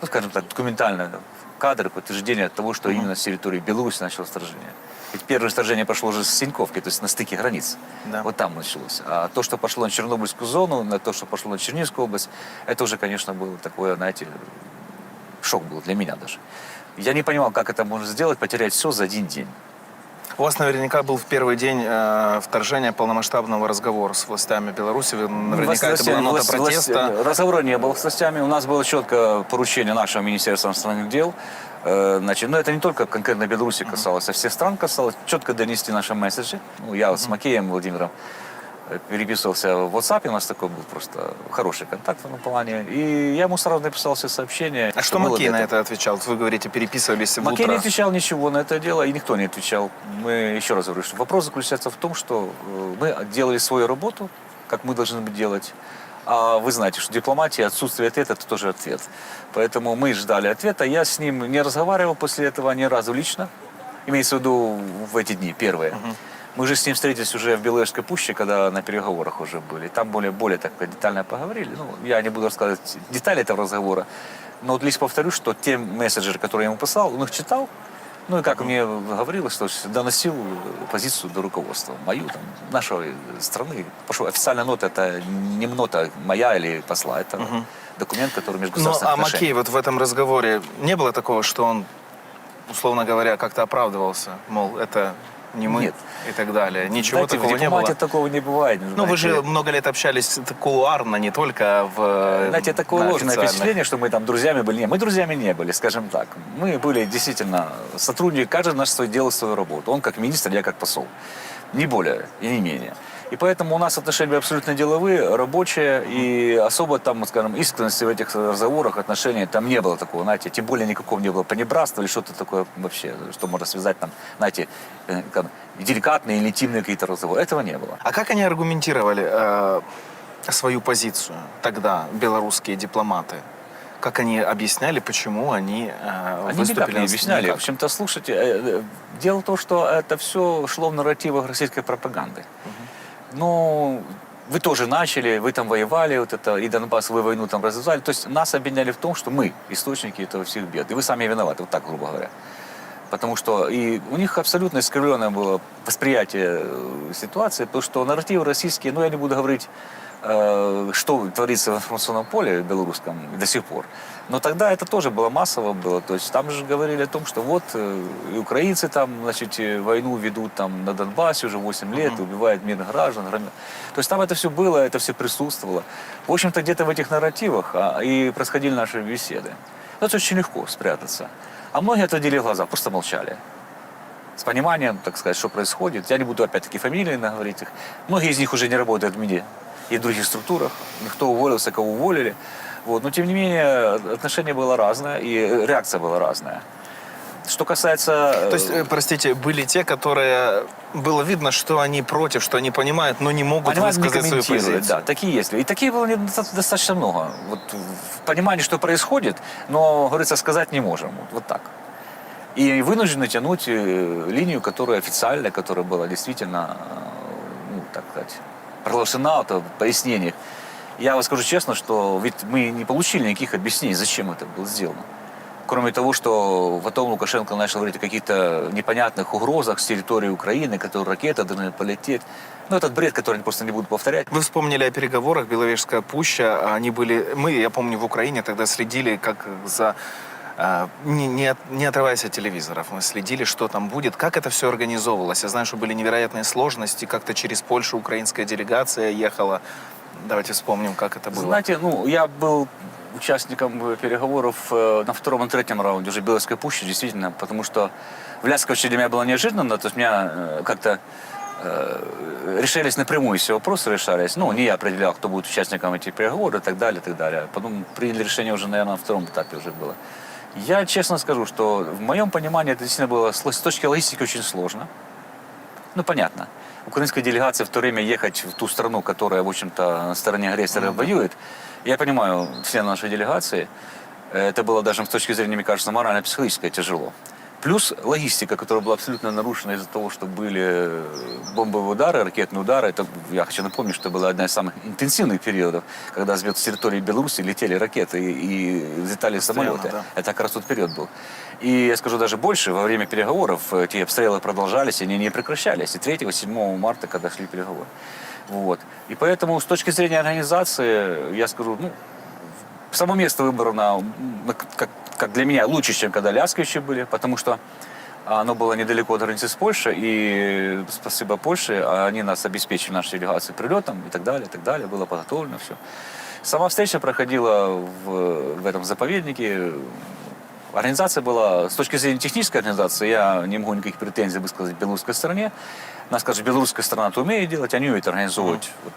скажем так, документальные кадры, подтверждение того, что именно с территории Беларуси началось вторжение. Ведь первое вторжение пошло уже с Синьковки, то есть на стыке границ. Да. Вот там началось. А то, что пошло на Чернобыльскую зону, на то, что пошло на Черниговскую область, это уже, конечно, было такое, знаете, шок был для меня даже. Я не понимал, как это можно сделать, потерять все за один день. У вас наверняка был в первый день вторжения полномасштабного разговора с властями Беларуси. Наверняка это была нота протеста. Разговора не было с властями. У нас было четко поручение нашего Министерства иностранных дел. Значит, это не только конкретно Беларуси касалось, а всех стран касалось. Четко донести наши месседжи. Я с Макеем Владимиром переписывался в WhatsApp, у нас такой был просто хороший контакт в этом плане. И я ему сразу написал все сообщения. А что Макей на это отвечал? Вы говорите, переписывались в утро. Макей не отвечал ничего на это дело, и никто не отвечал. Мы, еще раз говорю, что вопрос заключается в том, что мы делали свою работу, как мы должны быть делать. А вы знаете, что дипломатия, отсутствие ответа – это тоже ответ. Поэтому мы ждали ответа. Я с ним не разговаривал после этого ни разу лично. Имеется в виду в эти дни, первые. Мы же с ним встретились уже в Беловежской пуще, когда на переговорах уже были. Там более так детально поговорили. Я не буду рассказывать детали этого разговора. Но вот лишь повторю, что те месседжи, которые я ему послал, он их читал. И как мне говорилось, что доносил позицию до руководства. Мою, нашей страны. Потому что официальная нота – это не нота моя или посла. Это документ, который между государственными отношениями. А Макей вот в этом разговоре не было такого, что он, условно говоря, как-то оправдывался? Мол, это не мы. Нет. И так далее. Ничего Знаете, такого в не было. такого не бывает. Вы же много лет общались кулуарно, не только в... Знаете, такое ложное впечатление, что мы там друзьями были. Нет, мы друзьями не были, скажем так. Мы были действительно сотрудники, каждый наш делал свою работу. Он как министр, я как посол. Не более и не менее. И поэтому у нас отношения были абсолютно деловые, рабочие, и особо там, скажем, искренности в этих разговорах, отношений там не было такого, знаете, тем более никакого не было понебратства или что-то такое вообще, что можно связать там, знаете, деликатные или интимные какие-то разговоры. Этого не было. А как они аргументировали свою позицию тогда, белорусские дипломаты? Как они объясняли, почему они Они никак не объясняли. В общем-то, слушайте, дело в том, что это все шло в нарративах российской пропаганды. Но вы тоже начали, вы там воевали, вот это, и Донбасс, вы войну там развязали. То есть нас обвиняли в том, что мы источники этого всех бед. И вы сами виноваты, вот так, грубо говоря. Потому что и у них абсолютно искривленное было восприятие ситуации, потому что нарративы российские, я не буду говорить, что творится в информационном поле белорусском до сих пор. Но тогда это тоже было массово было. То есть там же говорили о том, что вот и украинцы там, значит, войну ведут там на Донбассе уже 8 лет, убивают мирных граждан. То есть там это все было, это все присутствовало. В общем-то, где-то в этих нарративах и происходили наши беседы. Это очень легко спрятаться. А многие отводили глаза, просто молчали. С пониманием, так сказать, что происходит. Я не буду опять-таки фамилии наговорить их. Многие из них уже не работают в МИДе и в других структурах. Кто уволился, кого уволили. Но, тем не менее, отношение было разное, и реакция была разная. Что касается... То есть, простите, были те, которые... Было видно, что они против, что они понимают, но не могут высказать свою позицию. Да, такие есть. И такие было достаточно много. Вот в понимании, что происходит, но, говорится, сказать не можем. Вот так. И вынуждены тянуть линию, которая официальная, которая была действительно, так сказать, проглашена в пояснениях. Я вам скажу честно, что ведь мы не получили никаких объяснений, зачем это было сделано. Кроме того, что потом Лукашенко начал говорить о каких-то непонятных угрозах с территории Украины, которые ракеты должны полететь. Этот бред, который я просто не буду повторять. Вы вспомнили о переговорах, Беловежская пуща. Они были... Я помню, в Украине тогда следили как за... Не отрываясь от телевизоров, мы следили, что там будет, как это все организовывалось. Я знаю, что были невероятные сложности, как-то через Польшу украинская делегация ехала. Давайте вспомним, как это было. Знаете, я был участником переговоров на втором и третьем раунде уже Беловежской пущи, действительно, потому что в Лясковиче для меня было неожиданно, то есть меня как-то решались напрямую все вопросы, решались. Не я определял, кто будет участником этих переговоров и так далее, и так далее. Потом приняли решение уже, наверное, на втором этапе уже было. Я честно скажу, что в моем понимании это действительно было с точки логистики очень сложно. Понятно. Украинской делегации в то время ехать в ту страну, которая, в общем-то, на стороне агрессора воюет. Я понимаю, все наши делегации, это было даже с точки зрения, мне кажется, морально-психологически тяжело. Плюс логистика, которая была абсолютно нарушена из-за того, что были бомбовые удары, ракетные удары. Это, я хочу напомнить, что была одна из самых интенсивных периодов, когда с территории Беларуси летели ракеты и взлетали самолеты. Да. Это как раз тот период был. И я скажу даже больше, во время переговоров эти обстрелы продолжались, они не прекращались. И 3-7 марта, когда шли переговоры. И поэтому с точки зрения организации, я скажу, само место выбрано, как для меня, лучше, чем когда ляскивичи были, потому что оно было недалеко от границы с Польшей, и спасибо Польше, они нас обеспечили, нашей делегации, прилетом и так далее, было подготовлено все. Сама встреча проходила в этом заповеднике. Организация была, с точки зрения технической организации, я не могу никаких претензий высказать белорусской стороне. Надо сказать, белорусская сторона это умеет делать, они умеют организовывать, вот,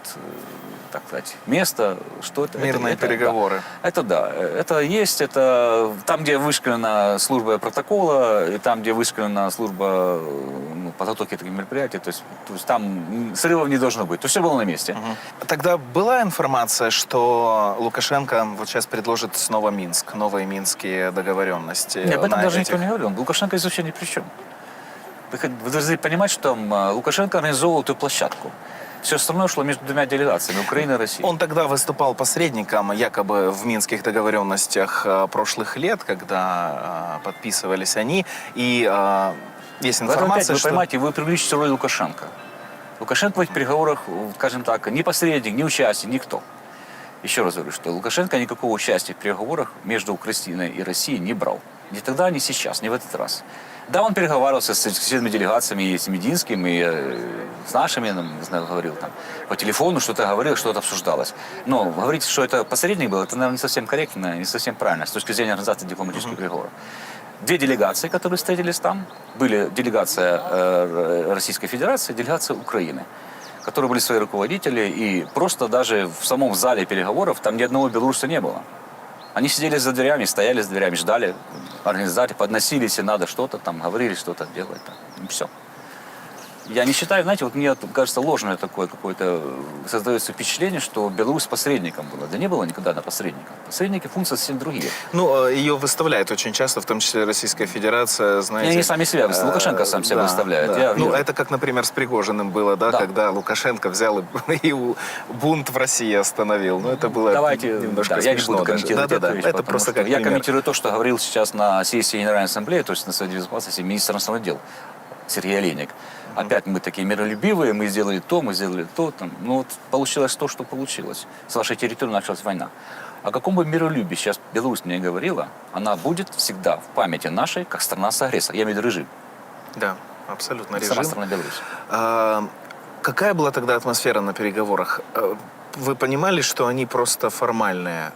так сказать, место, что это. Мирные переговоры. Да, это есть, это там, где вышкалена служба протокола, и там, где вышкалена служба подготовки таких мероприятий, то есть там срывов не должно быть, то есть все было на месте. Тогда была информация, что Лукашенко вот сейчас предложит снова Минск, новые минские договоренности? Нет, об этом даже никто не говорил. Лукашенко здесь вообще ни при чем. Вы должны понимать, что Лукашенко организовывал эту площадку. Все остальное шло между двумя делегациями, Украины и России. Он тогда выступал посредником якобы в минских договоренностях прошлых лет, когда подписывались они. И есть информация, вы что... понимаете, вы привлечете роль Лукашенко. Лукашенко в этих переговорах, скажем так, ни посредник, ни участник, никто. Еще раз говорю, что Лукашенко никакого участия в переговорах между Украиной и Россией не брал. Ни тогда, ни сейчас, ни в этот раз. Да, он переговаривался с соседними делегациями, и с Мединским, и с нашими, не знаю, говорил там, по телефону что-то говорил, что-то обсуждалось. Но говорить, что это посредник был, это, наверное, не совсем корректно, не совсем правильно с точки зрения организации дипломатических переговоров. Две делегации, которые встретились там, были делегация Российской Федерации и делегация Украины, которые были свои руководители, и просто даже в самом зале переговоров там ни одного белоруса не было. Они сидели за дверями, стояли за дверями, ждали организации, подносили, если надо что-то там, говорили, что-то делать. И все. Я не считаю, знаете, вот мне кажется, ложное такое какое-то, создается впечатление, что Беларусь посредником была. Да не было никогда на посредником. Посредники функции совсем другие. Ну, ее выставляют очень часто, в том числе Российская Федерация, знаете... Они сами себя выставляют. Лукашенко сам себя выставляет. Да. Ну, это как, например, с Пригожиным было, да, когда Лукашенко взял и бунт в России остановил. Ну, это было немножко смешно. Я не буду комментировать эту вещь, это просто как я пример. Комментирую то, что говорил сейчас на сессии Генеральной Ассамблеи, то есть на Совете Безопасности, министр иностранных дел Сергей Олейник. Опять мы такие миролюбивые, мы сделали то, мы сделали то. Там. Ну вот получилось то, что получилось. С вашей территории началась война. О каком бы миролюбии сейчас Беларусь мне говорила, она будет всегда в памяти нашей, как страна с агрессором. Я имею в виду режим. Да, абсолютно режим. Сама страна Беларусь. Какая была тогда атмосфера на переговорах? Вы понимали, что они просто формальные?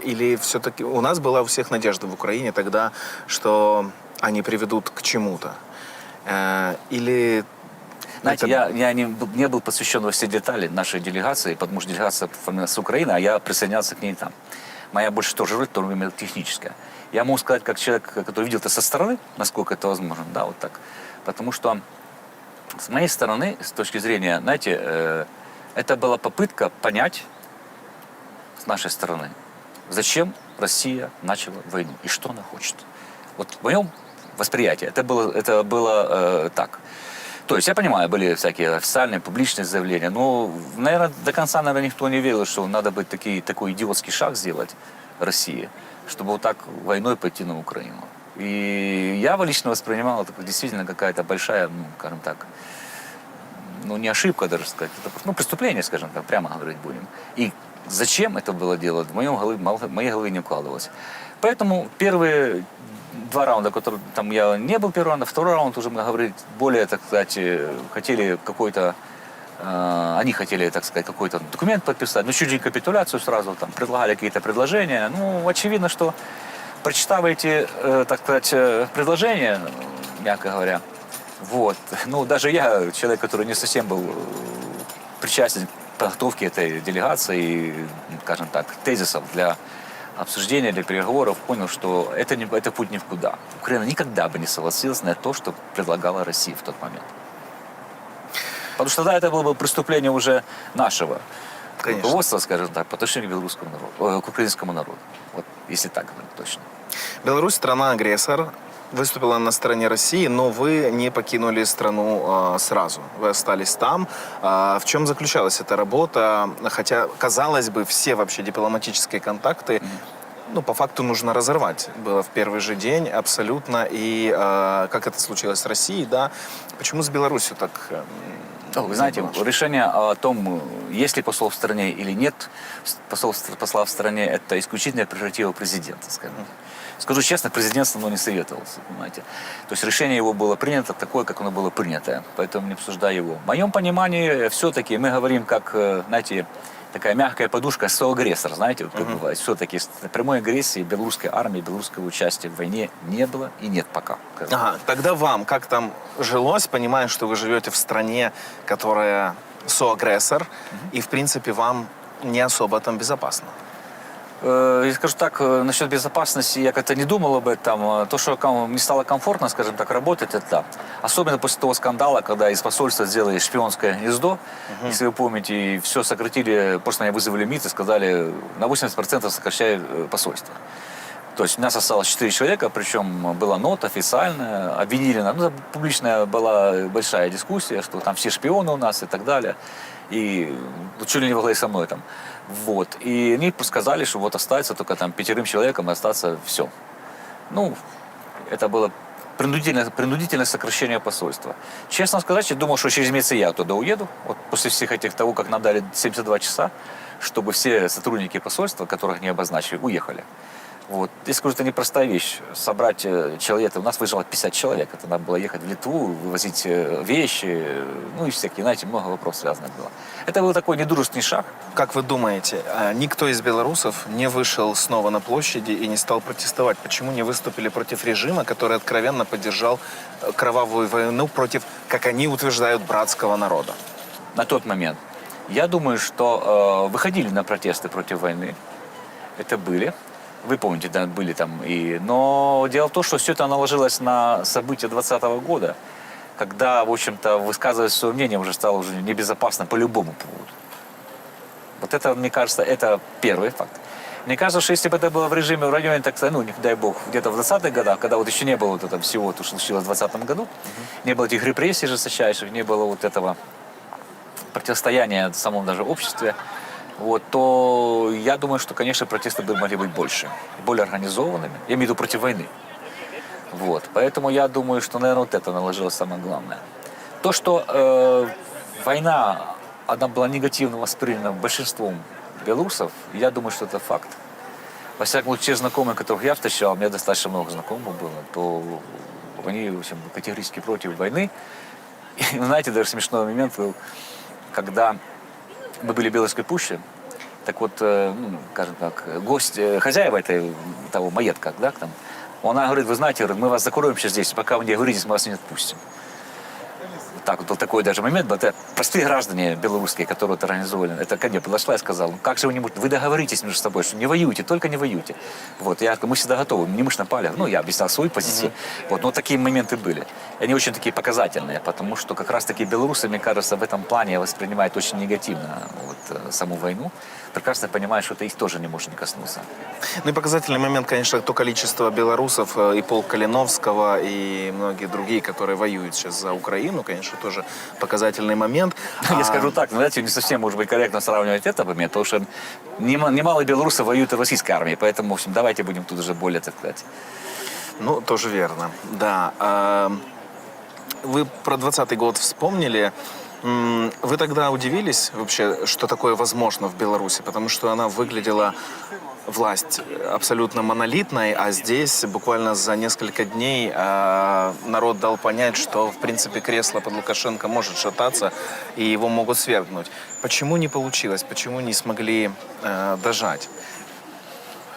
Или все-таки у нас была у всех надежда в Украине тогда, что они приведут к чему-то? Или... Знаете, я не был посвящен во все детали нашей делегации, потому что делегация с Украины, а я присоединялся к ней там. Моя больше тоже роль, которую имела техническая. Я могу сказать, как человек, который видел это со стороны, насколько это возможно, да, вот так. Потому что с моей стороны, с точки зрения, знаете, это была попытка понять с нашей стороны, зачем Россия начала войну и что она хочет. Вот в моем восприятии это было так. То есть, я понимаю, были всякие официальные, публичные заявления, но, наверное, до конца, никто не верил, что надо бы такой идиотский шаг сделать России, чтобы вот так войной пойти на Украину. И я лично воспринимал это действительно какая-то большая, скажем так, не ошибка даже сказать, это преступление, скажем так, прямо говорить будем. И зачем это было делать, в моей голове не укладывалось. Поэтому первые 2 раунда, которые там я не был первый раунд, а второй раунд уже мы говорили более, так сказать, хотели какой-то, они хотели, так сказать, какой-то документ подписать, чуть ли не капитуляцию сразу, там, предлагали какие-то предложения. Очевидно, что прочитав эти, так сказать, предложения, мягко говоря, вот, даже я, человек, который не совсем был причастен к подготовке этой делегации, скажем так, тезисов для обсуждения, для переговоров, понял, что это путь ни в куда. Украина никогда бы не согласилась на то, что предлагала Россия в тот момент. Потому что тогда это было бы преступление уже нашего руководства, скажем так, по отношению к белорусскому народу, к украинскому народу. Вот, если так говорить точно. Беларусь страна-агрессор, выступила на стороне России, но вы не покинули страну сразу. Вы остались там. В чем заключалась эта работа? Хотя, казалось бы, все вообще дипломатические контакты, по факту нужно разорвать. Было в первый же день абсолютно. И как это случилось с Россией, да? Почему с Беларусью так... Вы знаете, решение о том, есть ли посол в стране или нет, посла в стране, это исключительная прерогатива президента, скажем. Скажу честно, президент со мной не советовался, понимаете. То есть решение его было принято такое, как оно было принято. Поэтому не обсуждаю его. В моем понимании, все-таки мы говорим, как, знаете, такая мягкая подушка, соагрессор, знаете, вот как бывает. Все-таки прямой агрессии белорусской армии, белорусского участия в войне не было и нет пока. Ага, тогда вам как там жилось, понимая, что вы живете в стране, которая соагрессор, и, в принципе, вам не особо там безопасно? Я скажу так, насчет безопасности я как-то не думал об этом. То, что мне стало комфортно, скажем так, работать, это да. Особенно после того скандала, когда из посольства сделали шпионское гнездо, если вы помните, и все сократили, просто меня вызвали МИД и сказали, на 80% сокращай посольство. То есть у нас осталось 4 человека, причем была нота официальная, обвинили, ну, публичная была большая дискуссия, что там все шпионы у нас и так далее. И чуть ли не было и со мной там. Вот. И они сказали, что вот остается только там 5 человекам и остаться все. Ну, это было принудительное сокращение посольства. Честно сказать, я думал, что через месяц я туда уеду. Вот после всех этих того, как нам дали 72 часа, чтобы все сотрудники посольства, которых не обозначили, уехали. Вот. Я скажу, это непростая вещь. Собрать человека, у нас выжило 50 человек. Это надо было ехать в Литву, вывозить вещи, ну и всякие, знаете, много вопросов связанных было. Это был такой недружественный шаг. Как вы думаете, никто из белорусов не вышел снова на площади и не стал протестовать? Почему не выступили против режима, который откровенно поддержал кровавую войну против, как они утверждают, братского народа? На тот момент. Я думаю, что выходили на протесты против войны. Это были. Вы помните, да, были там и... Но дело в том, что все это наложилось на события 2020 года, когда, в общем-то, высказывать свое мнение уже стало уже небезопасно по любому поводу. Вот это, мне кажется, это первый факт. Мне кажется, что если бы это было в режиме в районе, так сказать, ну, не дай бог, где-то в 20-х годах, когда вот еще не было вот этого всего, то, что случилось в 2020 году, не было этих репрессий жесточайших, не было вот этого противостояния в самом даже обществе, вот, то я думаю, что, конечно, протесты могли быть больше, более организованными. Я имею в виду против войны. Вот. Поэтому я думаю, что, наверное, вот это наложилось самое главное. То, что война, она была негативно воспринята большинством белорусов, я думаю, что это факт. Во всяком случае, те знакомые, которых я встречал, у меня достаточно много знакомых было, то они, в общем, категорически против войны. И, знаете, даже смешной момент был, когда мы были в Белорусской пуще, так вот, ну, скажем так, гость, хозяева того маетка, да, там, она говорит, вы знаете, мы вас закроем сейчас здесь, пока вы не говорите, мы вас не отпустим. Так вот был такой даже момент, был, это простые граждане белорусские, которые это организовали, это ко мне подошла и сказала, ну как же вы не можете, вы договоритесь между собой, что не воюйте, только не воюйте. Вот, я говорю, мы всегда готовы, не мы ж напали, ну, я объяснял свою позицию, вот, но такие моменты были. И они очень такие показательные, потому что как раз-таки белорусы, мне кажется, в этом плане воспринимают очень негативно вот, саму войну, прекрасно понимают, что это их тоже не может не коснуться. Ну и показательный момент, конечно, то количество белорусов, и полк Калиновского, и многие другие, которые воюют сейчас за Украину, конечно, тоже показательный момент. Я скажу так, знаете, не совсем, может быть, корректно сравнивать этот момент, потому что немало белорусов воюют в российской армии, поэтому, в общем, давайте будем тут уже более, так сказать. Ну, тоже верно, да. Вы про 2020 год вспомнили. Вы тогда удивились вообще, что такое возможно в Беларуси? Потому что она выглядела, власть, абсолютно монолитной, а здесь буквально за несколько дней народ дал понять, что, в принципе, кресло под Лукашенко может шататься и его могут свергнуть. Почему не получилось? Почему не смогли дожать?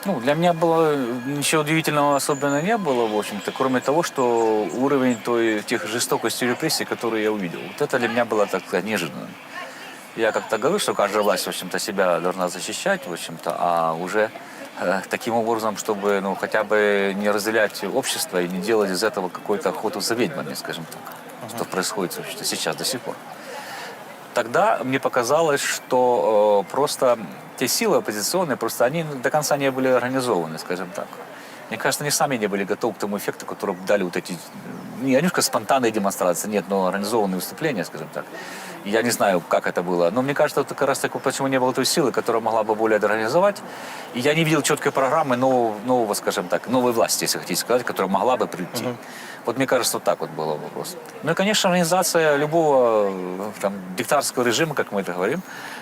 Ну, для меня было ничего удивительного особенно не было, в общем-то, кроме того, что уровень тех жестокостей и репрессий, которые я увидел, вот это для меня было так сказать, неожиданно. Я как-то говорю, что каждая власть, в общем-то, себя должна защищать, в общем-то, а уже таким образом, чтобы, ну, хотя бы не разделять общество и не делать из этого какую-то охоту за ведьмами, скажем так, что происходит, в общем-то, сейчас до сих пор. Тогда мне показалось, что просто те силы оппозиционные, просто они до конца не были организованы, скажем так. Мне кажется, они сами не были готовы к тому эффекту, который дали вот эти, не немножко спонтанные демонстрации, нет, но организованные выступления, скажем так. Я не знаю, как это было, но мне кажется, это как раз таки, почему не было той силы, которая могла бы более организовать. И я не видел четкой программы нового, скажем так, новой власти, если хотите сказать, которая могла бы прийти. Вот мне кажется, вот так вот был вопрос. Ну и, конечно, организация любого там, диктаторского режима, как мы это говорим,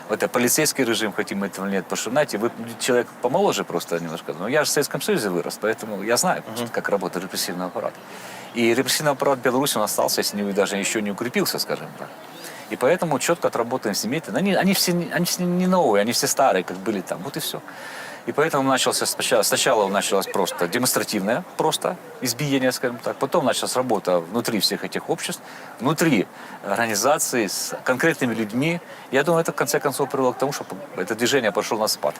это полицейский режим, хотим мы этого или нет, потому что, знаете, вы человек помоложе просто немножко. Но я же в Советском Союзе вырос, поэтому я знаю, как работает репрессивный аппарат. И репрессивный аппарат Беларуси он остался, если даже еще не укрепился, скажем так. И поэтому четко отработаем с ними. Они все не новые, они все старые, как были там. Вот и все. И поэтому начался сначала началось просто демонстративное, просто избиение, скажем так. Потом началась работа внутри всех этих обществ, внутри организации, с конкретными людьми. Я думаю, это в конце концов привело к тому, что это движение пошло на спад.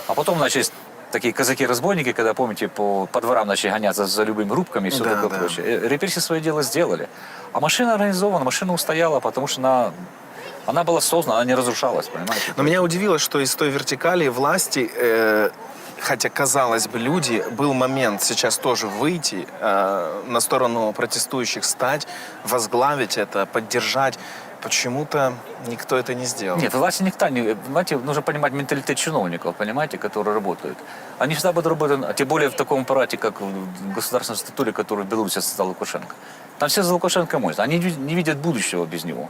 А потом начались такие казаки-разбойники, когда, помните, по дворам начали гоняться за любыми рубками и все такое прочее. Репрессии свое дело сделали. А машина организована, машина устояла, потому что она была создана, она не разрушалась, понимаете? Но меня удивило, что из той вертикали власти, хотя, казалось бы, люди, был момент сейчас тоже выйти на сторону протестующих, стать, возглавить это, поддержать. Почему-то никто это не сделал. Нет, власти никто не... Понимаете, нужно понимать менталитет чиновников, понимаете, которые работают. Они всегда будут работать, тем более в таком аппарате, как в государственной структуре, которую в Беларуси создал Лукашенко. Там все за Лукашенко моются. Они не видят будущего без него.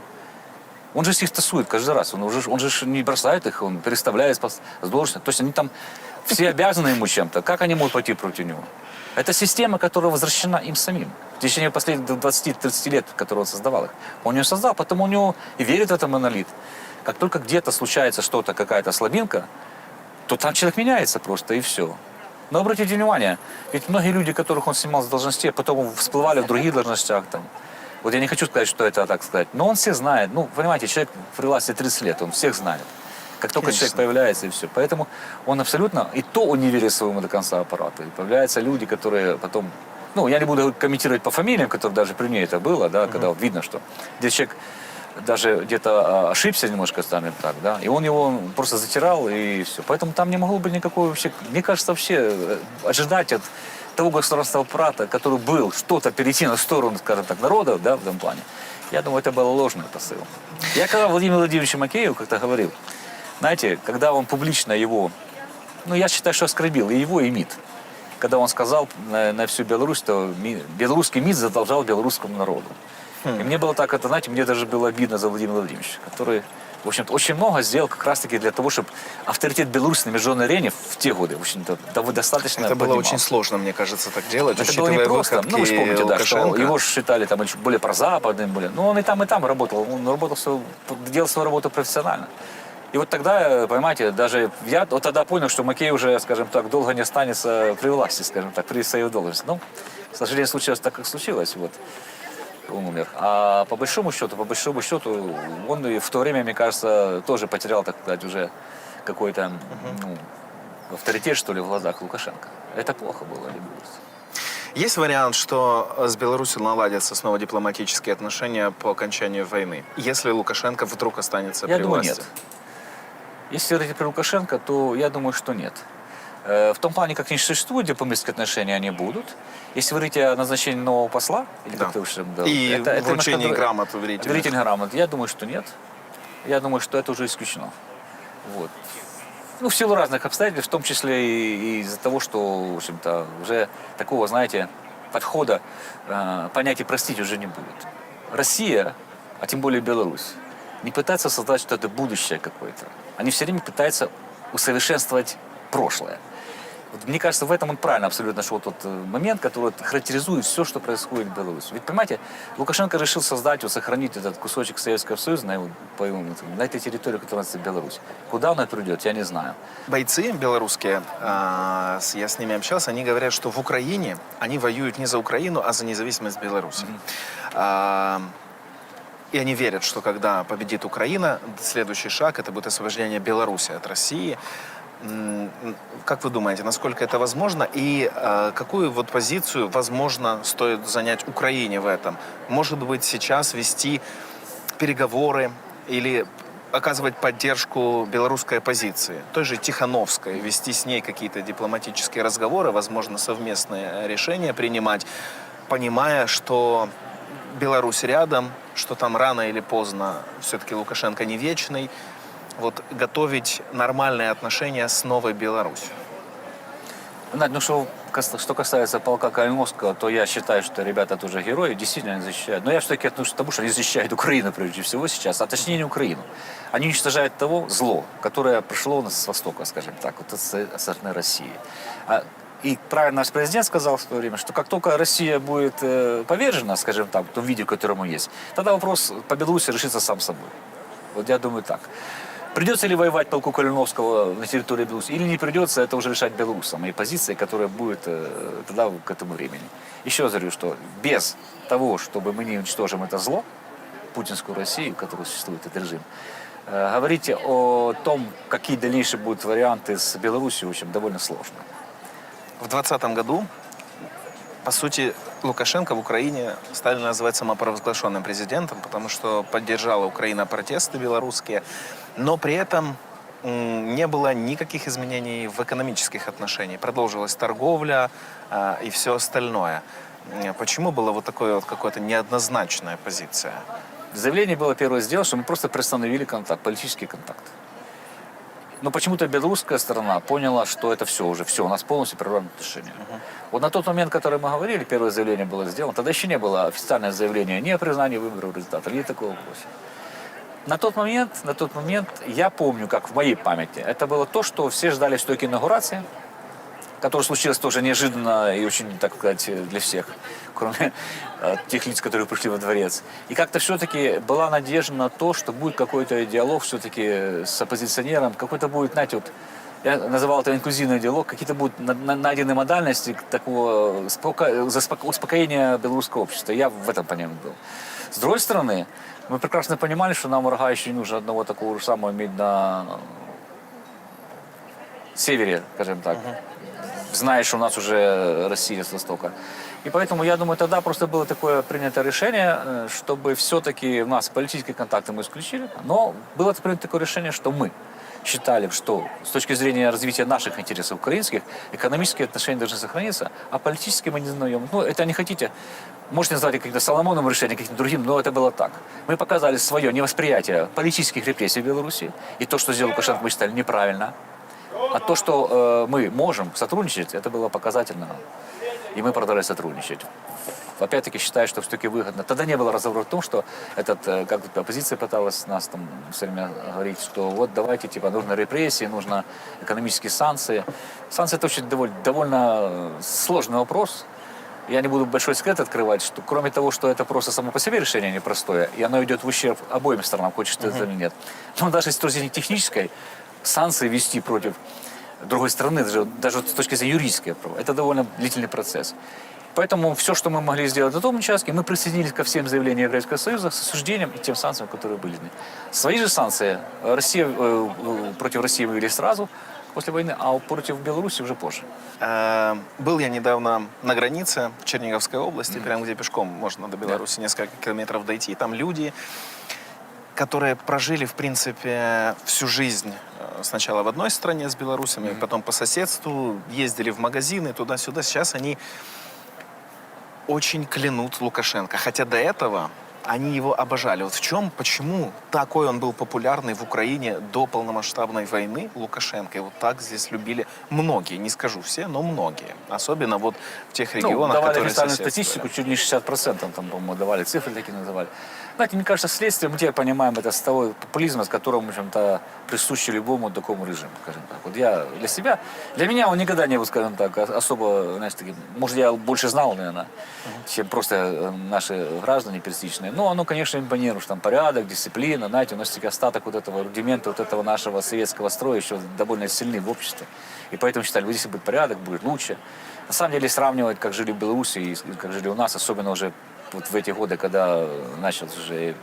Он же их тасует каждый раз. Он же не бросает их, он переставляет с должности. То есть они там все обязаны ему чем-то. Как они могут пойти против него? Это система, которая возвращена им самим. В течение последних 20-30 лет, которые он создавал их. Он ее создал, потом у него и верит в этот монолит. Как только где-то случается что-то, какая-то слабинка, то там человек меняется просто, и все. Но обратите внимание, ведь многие люди, которых он снимал с должностей, потом всплывали в других должностях. Там. Вот я не хочу сказать, что это так сказать, но он всех знает. Ну, понимаете, человек при власти 30 лет, он всех знает. Как только человек появляется, и все. Поэтому он абсолютно, и то он не верит своему до конца аппарату. И появляются люди, которые потом, ну, я не буду комментировать по фамилиям, которые даже при мне это было, да, когда вот видно, что где человек даже где-то ошибся немножко, скажем так, да, и он его просто затирал, и все. Поэтому там не могло быть никакой вообще, мне кажется, вообще ожидать от того государственного аппарата, который был, что-то перейти на сторону, скажем так, народа, да, в этом плане. Я думаю, это был ложный посыл. Я когда Владимир Владимирович Макеев как-то говорил, знаете, когда он публично его, ну, я считаю, что оскорбил и его, и МИД. Когда он сказал на всю Беларусь, что белорусский МИД задолжал белорусскому народу. И мне было так, это, знаете, мне даже было обидно за Владимира Владимировича, который, в общем-то, очень много сделал как раз-таки для того, чтобы авторитет Беларуси на международной арене в те годы, в общем-то, достаточно Это было поднимался. очень сложно, мне кажется, так делать. Это было непросто. Ну, вы же помните, да, что его считали там более прозападным, более... Ну, он и там работал. Он работал, делал свою работу профессионально. И вот тогда, понимаете, даже я вот тогда понял, что Макей уже, скажем так, долго не останется при власти, скажем так, при своей должности. Ну, к сожалению, случилось так, как случилось. Вот. Он умер. А по большому счету, он и в то время, мне кажется, тоже потерял, так сказать, уже какой-то авторитет, что ли, в глазах Лукашенко. Это плохо было для Беларуси. Есть вариант, что с Беларусью наладятся снова дипломатические отношения по окончанию войны, если Лукашенко вдруг останется при власти? Я думаю, нет. Если говорить про Лукашенко, то я думаю, что нет. В том плане, как не существуют дипломатические отношения, они будут. Если вы говорите о назначении нового посла, или да. как-то и вручении грамот верительных грамот, я думаю, что нет. Я думаю, что это уже исключено. Вот. Ну, в силу разных обстоятельств, в том числе и из-за того, что, в общем-то, уже такого, знаете, подхода, понятия простить уже не будет. Россия, а тем более Беларусь, не пытается создать что-то будущее какое-то. Они все время пытаются усовершенствовать прошлое. Вот, мне кажется, в этом он правильно абсолютно нашел тот момент, который характеризует все, что происходит в Беларуси. Ведь, понимаете, Лукашенко решил создать, вот, сохранить этот кусочек Советского Союза на этой территории, которая называется Беларусь. Куда он придет, я не знаю. Бойцы белорусские, я с ними общался, они говорят, что в Украине они воюют не за Украину, а за независимость Беларуси. И они верят, что когда победит Украина, следующий шаг – это будет освобождение Беларуси от России. Как вы думаете, насколько это возможно? И какую вот позицию, возможно, стоит занять Украине в этом? Может быть, сейчас вести переговоры или оказывать поддержку белорусской оппозиции, той же Тихановской, вести с ней какие-то дипломатические разговоры, возможно, совместные решения принимать, понимая, что Беларусь рядом, что там рано или поздно все-таки Лукашенко не вечный, вот готовить нормальные отношения с новой Беларусью? Ну что Что касается полка Калиновского, то я считаю, что ребята тоже герои, действительно они защищают. Но я все-таки отношусь к тому, что они защищают Украину прежде всего сейчас, а точнее не Украину. Они уничтожают того зло, которое пришло у нас с Востока, скажем так, вот со стороны России. И правильно наш президент сказал в свое время, что как только Россия будет повержена, скажем так, в том виде, в котором есть, тогда вопрос по Беларуси решится сам собой. Вот я думаю так. Придется ли воевать полку Калиновского на территории Беларуси или не придется, это уже решать белорусам и позиция, которая будет тогда к этому времени. Еще раз говорю, что без того, чтобы мы не уничтожим это зло, путинскую Россию, в которой существует этот режим, говорить о том, какие дальнейшие будут варианты с Беларусью, в общем, довольно сложно. В 2020 году, по сути, Лукашенко в Украине стали называть самопровозглашенным президентом, потому что поддержала Украина протесты белорусские, но при этом не было никаких изменений в экономических отношениях. Продолжилась торговля и все остальное. Почему была вот такая вот какая-то неоднозначная позиция? Заявление было первое сделано, что мы просто приостановили контакт, политический контакт. Но почему-то белорусская сторона поняла, что это все, у нас полностью прерваны отношения. Вот на тот момент, который мы говорили, первое заявление было сделано, тогда еще не было официального заявления ни о признании выборов результата, ни такого вопроса. На тот момент я помню, как в моей памяти, это было то, что все ждали стойкой инаугурации, которая случилась тоже неожиданно и очень, так сказать, для всех, кроме тех лиц, которые пришли во дворец. И как-то все-таки была надежда на то, что будет какой-то диалог все-таки с оппозиционером, какой-то будет, знаете, вот, я называл это инклюзивный диалог, какие-то будут найдены модальности такого успокоения белорусского общества. Я в этом понимании был. С другой стороны, мы прекрасно понимали, что нам врага еще не нужно одного такого же самого иметь на севере, скажем так. Зная, что у нас уже Россия с востока. И поэтому, я думаю, тогда просто было такое принято решение, чтобы все-таки у нас политические контакты мы исключили, но было принято такое решение, что мы считали, что с точки зрения развития наших интересов украинских, экономические отношения должны сохраниться, а политические мы не знаем. Ну, это не хотите, можете назвать каким-то Соломоновым решением, каким-то другим, но это было так. Мы показали свое невосприятие политических репрессий в Беларуси, и то, что сделал Лукашенко, мы считали неправильно. А то, что мы можем сотрудничать, это было показательно. И мы продолжали сотрудничать. Опять-таки считаю, что все-таки выгодно. Тогда не было разговора в том, что как оппозиция пыталась нас там все время говорить, что вот давайте, типа, нужны репрессии, нужно экономические санкции. Санкции – это очень довольно сложный вопрос. Я не буду большой секрет открывать, что кроме того, что это просто само по себе решение непростое, и оно идет в ущерб обоим сторонам, хочешь ты это или нет. Но даже с точки зрения технической, санкции вести против другой страны, даже с точки зрения юридической, это довольно длительный процесс. Поэтому все, что мы могли сделать на том участке, мы присоединились ко всем заявлениям Европейского Союза с осуждением и тем санкциям, которые были. Свои же санкции против России вывели сразу после войны, а против Беларуси уже позже. Был я недавно на границе в Черниговской области, прямо где пешком можно до Беларуси несколько километров дойти. Там люди, которые прожили, в принципе, всю жизнь сначала в одной стране с белорусами, потом по соседству, ездили в магазины туда-сюда. Сейчас они очень клянут Лукашенко. Хотя до этого они его обожали. Вот почему такой он был популярный в Украине до полномасштабной войны, Лукашенко? И вот так здесь любили многие, не скажу все, но многие. Особенно вот в тех регионах, давали которые официальную соседствовали. статистику, чуть не 60%, там, по-моему, давали, цифры такие называли. Знаете, мне кажется, следствие, мы теперь понимаем, это с того популизма, с которым, в общем-то, присущи любому такому режиму, скажем так. Вот я для меня он никогда не был, скажем так, особо, знаете, таким, может, я больше знал, наверное, чем просто наши граждане пересечные. Но оно, конечно, импонирует, что там порядок, дисциплина, знаете, у нас таки остаток вот этого рудимента, вот этого нашего советского строя еще довольно сильный в обществе. И поэтому считали, вот если будет порядок, будет лучше. На самом деле, сравнивать, как жили в Беларуси и как жили у нас, особенно уже вот в эти годы, когда началось уже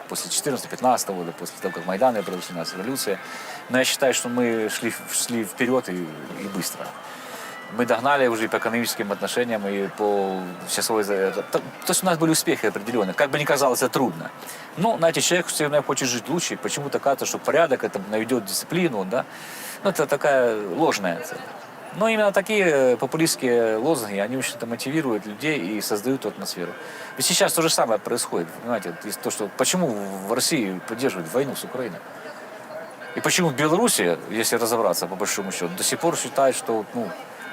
после 14-15 года, после того, как Майдан и началась революция. Но я считаю, что мы шли вперед и быстро. Мы догнали уже и по экономическим отношениям, и по часовой... То есть у нас были успехи определенные. Как бы ни казалось, это трудно. Но, знаете, человек все равно хочет жить лучше, и почему-то кажется, что порядок это наведет дисциплину, да. Ну, это такая ложная цель. Но именно такие популистские лозунги, они, в общем-то, мотивируют людей и создают эту атмосферу. Ведь сейчас то же самое происходит, понимаете, то, что почему в России поддерживают войну с Украиной? И почему в Беларуси, если разобраться, по большому счету, до сих пор считают, что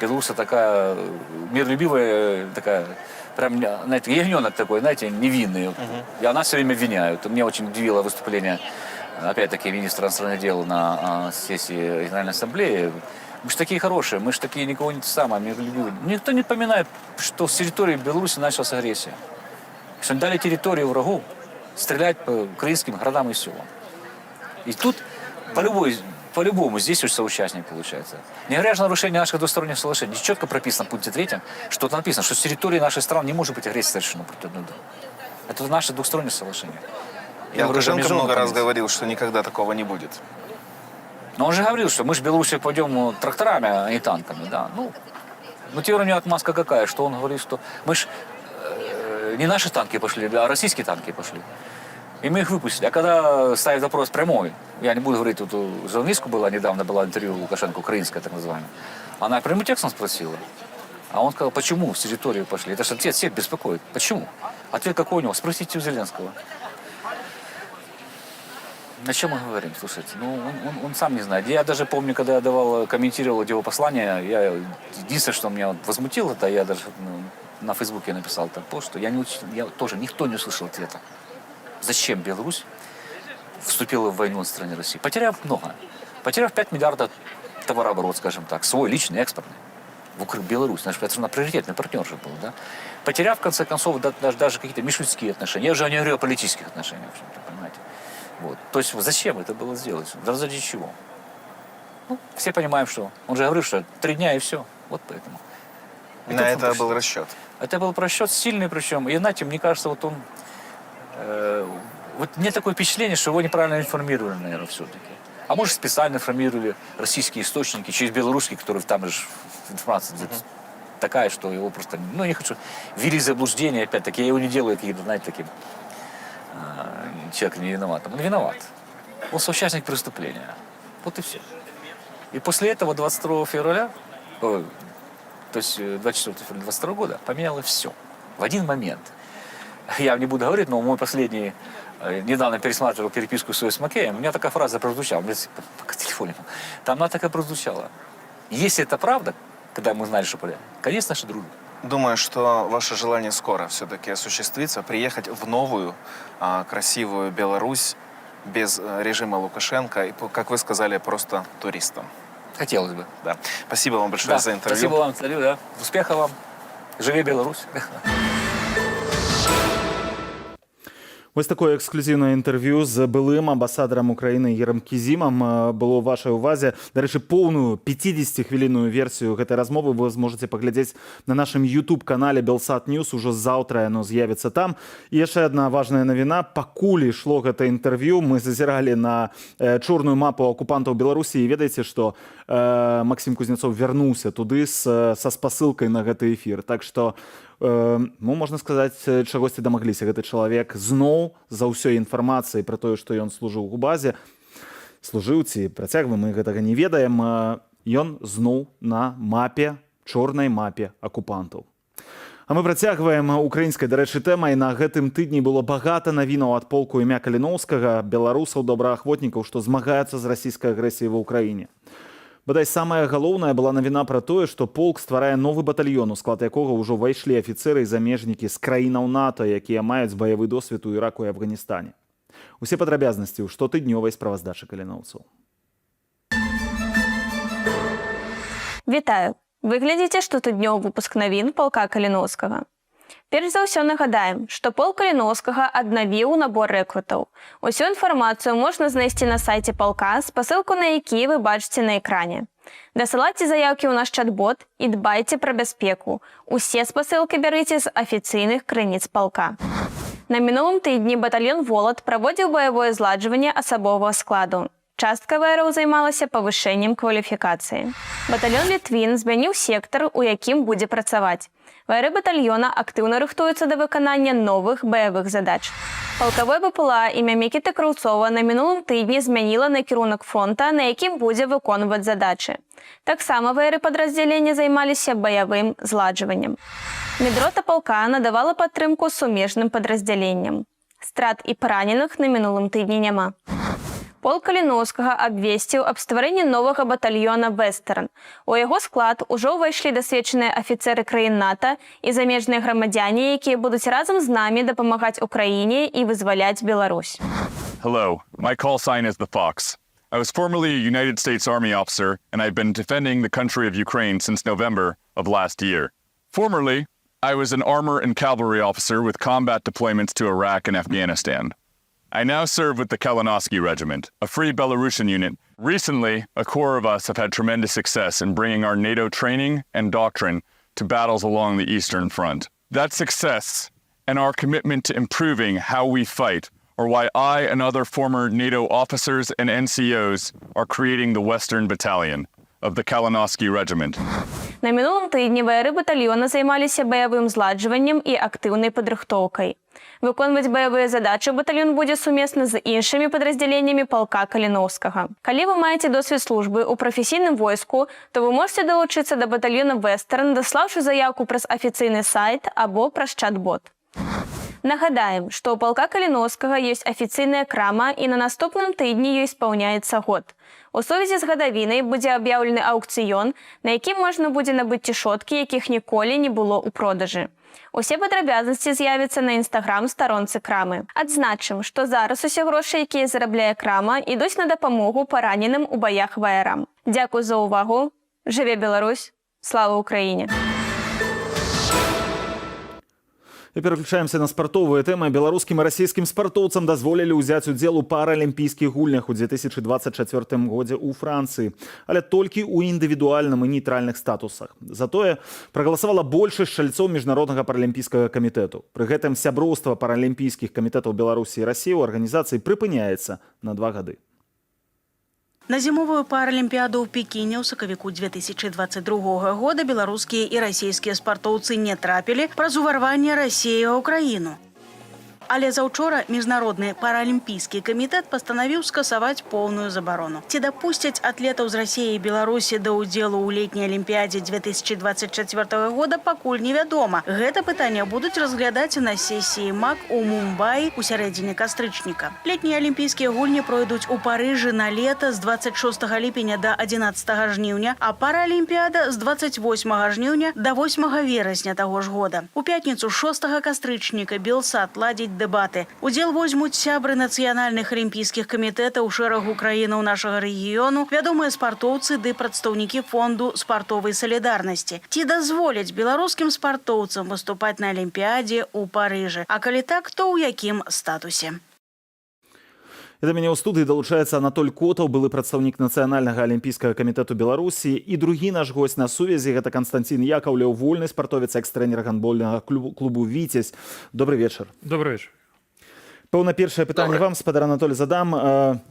Белорусы такая миролюбивая, такая, прям, знаете, ягненок такой, знаете, невинный. И она все время обвиняют. Меня очень удивило выступление, опять-таки, министра иностранных дел на сессии Генеральной Ассамблеи. Мы же такие хорошие, мы же такие никого не миролюбивые. Никто не поминает, что с территории Беларуси началась агрессия. Что они дали территорию врагу стрелять по украинским городам и селам. И тут по-любому здесь уже соучастник получается. Не говоря же о нарушении наших двусторонних соглашений. Здесь четко прописано в пункте 3, что написано, что с территории нашей страны не может быть агрессия совершена против одной другой. Это наше двустороннее соглашение. Я Лукашенко много раз говорил, что никогда такого не будет. Но он же говорил, что мы же в Беларуси пойдем тракторами, а не танками, да. Ну теперь у него отмазка какая, что он говорит, что мы же не наши танки пошли, а российские танки пошли. И мы их выпустили. А когда ставит вопрос прямой, я не буду говорить, тут журналистку была, недавно была интервью Лукашенко, украинская так называемая, она прямым текстом спросила. А он сказал, почему с территории пошли? Это же ответ всех беспокоит. Почему? Ответ какой у него? Спросите у Зеленского. О чем мы говорим? Слушайте, он сам не знает. Я даже помню, когда я комментировал его послание, единственное, что меня возмутило, это я даже на Фейсбуке написал этот пост, что никто не услышал ответа. Зачем Беларусь вступила в войну на стороне России? Потеряв много. Потеряв 5 миллиардов товарооборот, скажем так, свой личный, экспортный. В Беларусь, это же приоритетный партнер же был, да? Потеряв, в конце концов, даже какие-то межлюдские отношения. Я уже не говорю о политических отношениях, в общем-то, понимаете? Вот. То есть зачем это было сделать? Ради чего? Все понимаем, что он же говорил, что 3 дня и все. Вот поэтому. На это был расчет. Это был расчет сильный причем. И знаете, мне кажется, вот он... вот мне такое впечатление, что его неправильно информировали, наверное, все-таки. А может, специально информировали российские источники через белорусские, которые там же информация такая, что его просто... Ну, не хочу... Ввели в заблуждение, опять-таки. Я его не делаю каким-то, знаете, таким... человек не виноват. Он виноват. Он соучастник преступления. Вот и все. И после этого 22 февраля, то есть 24 февраля 22 года, поменялось все. В один момент. Я не буду говорить, но мой последний, недавно пересматривал переписку свою с Макеем, у меня такая фраза прозвучала, по телефону. Там она такая прозвучала. Если это правда, когда мы знали, что конец нашей дружбы. Думаю, что ваше желание скоро все-таки осуществится, приехать в новую, красивую Беларусь без режима Лукашенко и, как вы сказали, просто туристом. Хотелось бы. Да. Спасибо вам большое за интервью. Спасибо вам, царю, да. Успехов вам. Живи Беларусь. Ось такое эксклюзивное интервью з былым амбасадарам Украины Ерам Кизимом было ў вашай увазе. Дарэчы, поўную 50-хвілінную версію гэтай размовы вы зможаце паглядзець на нашым YouTube-канале Белсат Ньюс. Ужо заўтра яно з'явіцца там. І яшчэ одна важная навіна. Пакуль ішло гэта інтэрв'ю, мы зазіралі на чорную мапу акупантаў Беларусі і ведаеце, што Максим Кузнецов вярнуўся туды са спасылкай на гэты эфір. Так што можна сказаць, чагосьці дамагліся. Гэты чалавек зноў за ўсёй інфармацыяй пра тое, што ён служыў у базе, служыў ці працягвае, мы гэтага не ведаем, ён зноў на мапе, чорнай мапе акупантаў. А мы працягваем украінскай, дарэчы, тэмай. На гэтым тыдні было багата навінаў ад полку імя Каліноўскага, беларусаў, добраахвотнікаў, што змагаюцца з расійскай агрэсіяй ва ўкраіне. Бадай, самая галоўная была навіна пра тое, што полк стварае новы батальён, у склад якога ўжо ўвайшлі афіцэры і замежнікі з краінаў НАТО, якія маюць баявы досвед у Іраку і Афганістане. Усе падрабязнасці ў штотыднёвай справаздачы каліноўцаў. Вітаю! Вы глядзіце штотыднёвы выпуск навін палка Каліноўскага. Перш за ўсё нагадаем, што полк Каліноўскага аднавіў набор рэкрутаў. Усю інфармацыю можна знайсці на сайце палка, спасылку на які вы бачыце на экране. Дасылайце заяўкі ў наш чат-бот і дбайце пра бяспеку. Усе спасылкі бярыце з афіцыйных крыніц палка. На мінулым тыдні батальён «Волат» праводзіў баявое зладжванне асабовага складу. Частка ВРУ займалася павышэннем кваліфікацыі. Батальён «Літвін» змяніў сектар, у якім будзе працаваць. ВР батальёна актыўна рыхтуюцца да выканання новых баявых задач. Палкавой БПЛА імя Мікіты Краўцова на мінулым тыдні змяніла накірунак фронта, на якім будзе выконваць задачы. Таксама ВР падраздзялення займаліся баявым зладжваннем. Медрота палка надавала падтрымку сумежным падраздзяленням. Страт і параненых на мінулым тыдні няма. Полк Каліноўскага абвесціў аб стварэнні новага батальёна «Вестэрн». У яго склад ужо ўвайшлі дасведчаныя афіцэры краін НАТО і замежныя грамадзяне, якія будуць разам з намі дапамагаць Украіне і вызваляць Беларусь. Hello, my call sign is the Fox. I was formerly a United States Army officer, and I've been defending the country of Ukraine since November of last year. Formerly, I was an armor and cavalry officer with combat deployments to Iraq and Afghanistan. I now serve with the Kalinowski Regiment, a free Belarusian unit. Recently, a corps of us have had tremendous success in bringing our NATO training and doctrine to battles along the Eastern Front. That success and our commitment to improving how we fight are why I and other former NATO officers and NCOs are creating the Western Battalion of the Kalinowski Regiment. На мінулым тыдні ваяры батальёна займаліся баявым зладжваннем і актыўнай падрыхтоўкай. Выконваць баявыя задачы батальён будзе сумесна з іншымі падраздзяленнямі палка Каліноўскага. Калі вы маеце досвед службы ў прафесійным войску, то вы можете далучыцца да батальёна «Вестэрн», даслаўшы заявку праз афіцыйны сайт або праз чат-бот. Нагадаем, што ў палка Каліноўскага ёсць афіцыйная крама і на наступным тыдні ёй спаўняецца год. У сувязі з гадавінай будзе аб'яўлены аўкцыён, на якім можна будзе набыць цішоткі, якіх ніколі не было ў продажы. Усе падрабязнасці з'явяцца на інстаграм-старонцы крамы. Адзначым, што зараз усе грошы, якія зарабляе крама, ідуць на дапамогу параненым у баях ваярам. Дзякуй за ўвагу. Жыве Беларусь! Слава Украіне! І пераключаемся на спартовыя тэмы. Беларускім і расійскім спартоўцам дазволілі ўзяць удзел у паралімпійскіх гульнях у 2024 годзе ў Францыі, але толькі ў індывідуальным і нейтральных статусах. Затое прагаласавала большасць чальцоў міжнароднага паралімпійскага камітэту. Пры гэтым сяброўства паралімпійскіх камітэтаў Беларусі і Расіі ў арганізацыі прыпыняецца на 2 гады. На зімовую паралімпіаду ў Пекіне ў сакавіку 2022 года беларускія і расійскія спартоўцы не трапілі праз уварванне Расіі ў краіну. Але заўчора міжнародны паралімпійскі камітэт пастанавіў скасаваць поўную забарону. Ці дапусцяць атлетаў з Расіі і Беларусі да ўдзелу ў летняй алімпіядзе 2024 года пакуль невядома. Гэта пытанне будуць разглядаць на сесіі МАК у Мумбаі ў сярэдзіне кастрычніка. Летнія алімпійскія гульні пройдуць у Парыжы на лета з 26 ліпеня да 11 жніўня, а паралімпіада з 28 жніўня да 8 верасня таго ж года. У пятніцу 6 кастрычніка Белсат ладзіць дэбаты. Удзел возьмуць сябры нацыянальных алімпійскіх камітэтаў шэрагу краінаў нашага рэгіёну, вядомыя спартоўцы ды прадстаўнікі фонду спартовай салідарнасці. Ці дазволяць беларускім спартоўцам выступаць на алімпіадзе ў Парыжы? А калі так, то ў якім статусе? І да мяне ў студыі далучаецца Анатоль Котаў, былы прадстаўнік Нацыянальнага алімпійскага камітэту Беларусі, і другі наш госць на сувязі, гэта Канстанцін Якаўлеў, вольны спартовец, экс-трэнер гандбольнага клубу «Віцязь». Добрый вечар. Добрый вечар. Пэўна, першае пытанне вам, спадар Анатоль, задам.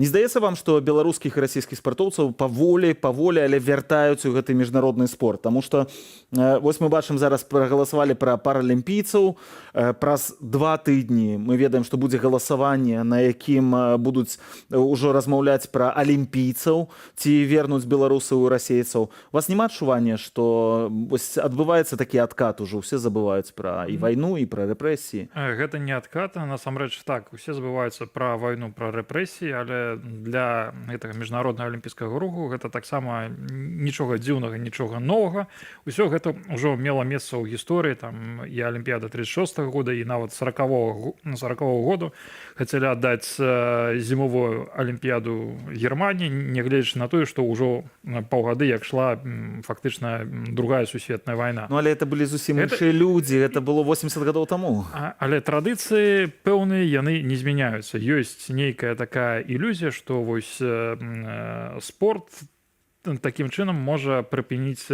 Не здаецца вам, што беларускіх і расійскіх спартоўцаў паволі, але вяртаюць у гэты міжнародны спорт? Таму што вось мы бачым, зараз прагаласавалі пра паралімпійцаў. Праз 2 тыдні мы ведаем, што будзе галасаванне, на якім будуць ужо размаўляць пра алімпійцаў, ці вернуць беларусаў і расейцаў. У вас няма адчування, што адбываецца такі адкат, ужо ўсе забываюць пра і вайну, і пра рэпрэсіі? Гэта не адкат, насамрэч так, усе забываюцца пра вайну, пра рэпрэсіі, але для гэтага міжнароднага алімпійскага руху гэта таксама нічога дзіўнага, нічога новага. Усё гэта ўжо мела месца ў гісторыі, там і алімпіяда 36 года, і нават 40-го году хацелі аддаць зімовую алімпіяду Германіі, нягледзячы на тое, што ўжо паўгады як шла фактычна другая сусветная вайна. Ну, але это былі зусім іншыя людзі, гэта было 80 гадоў таму. Але традыцыі пэўныя, яны не змяняюцца. Ёсць нейкая такая ілюзія, што вось спорт такім чынам можа прыпыніць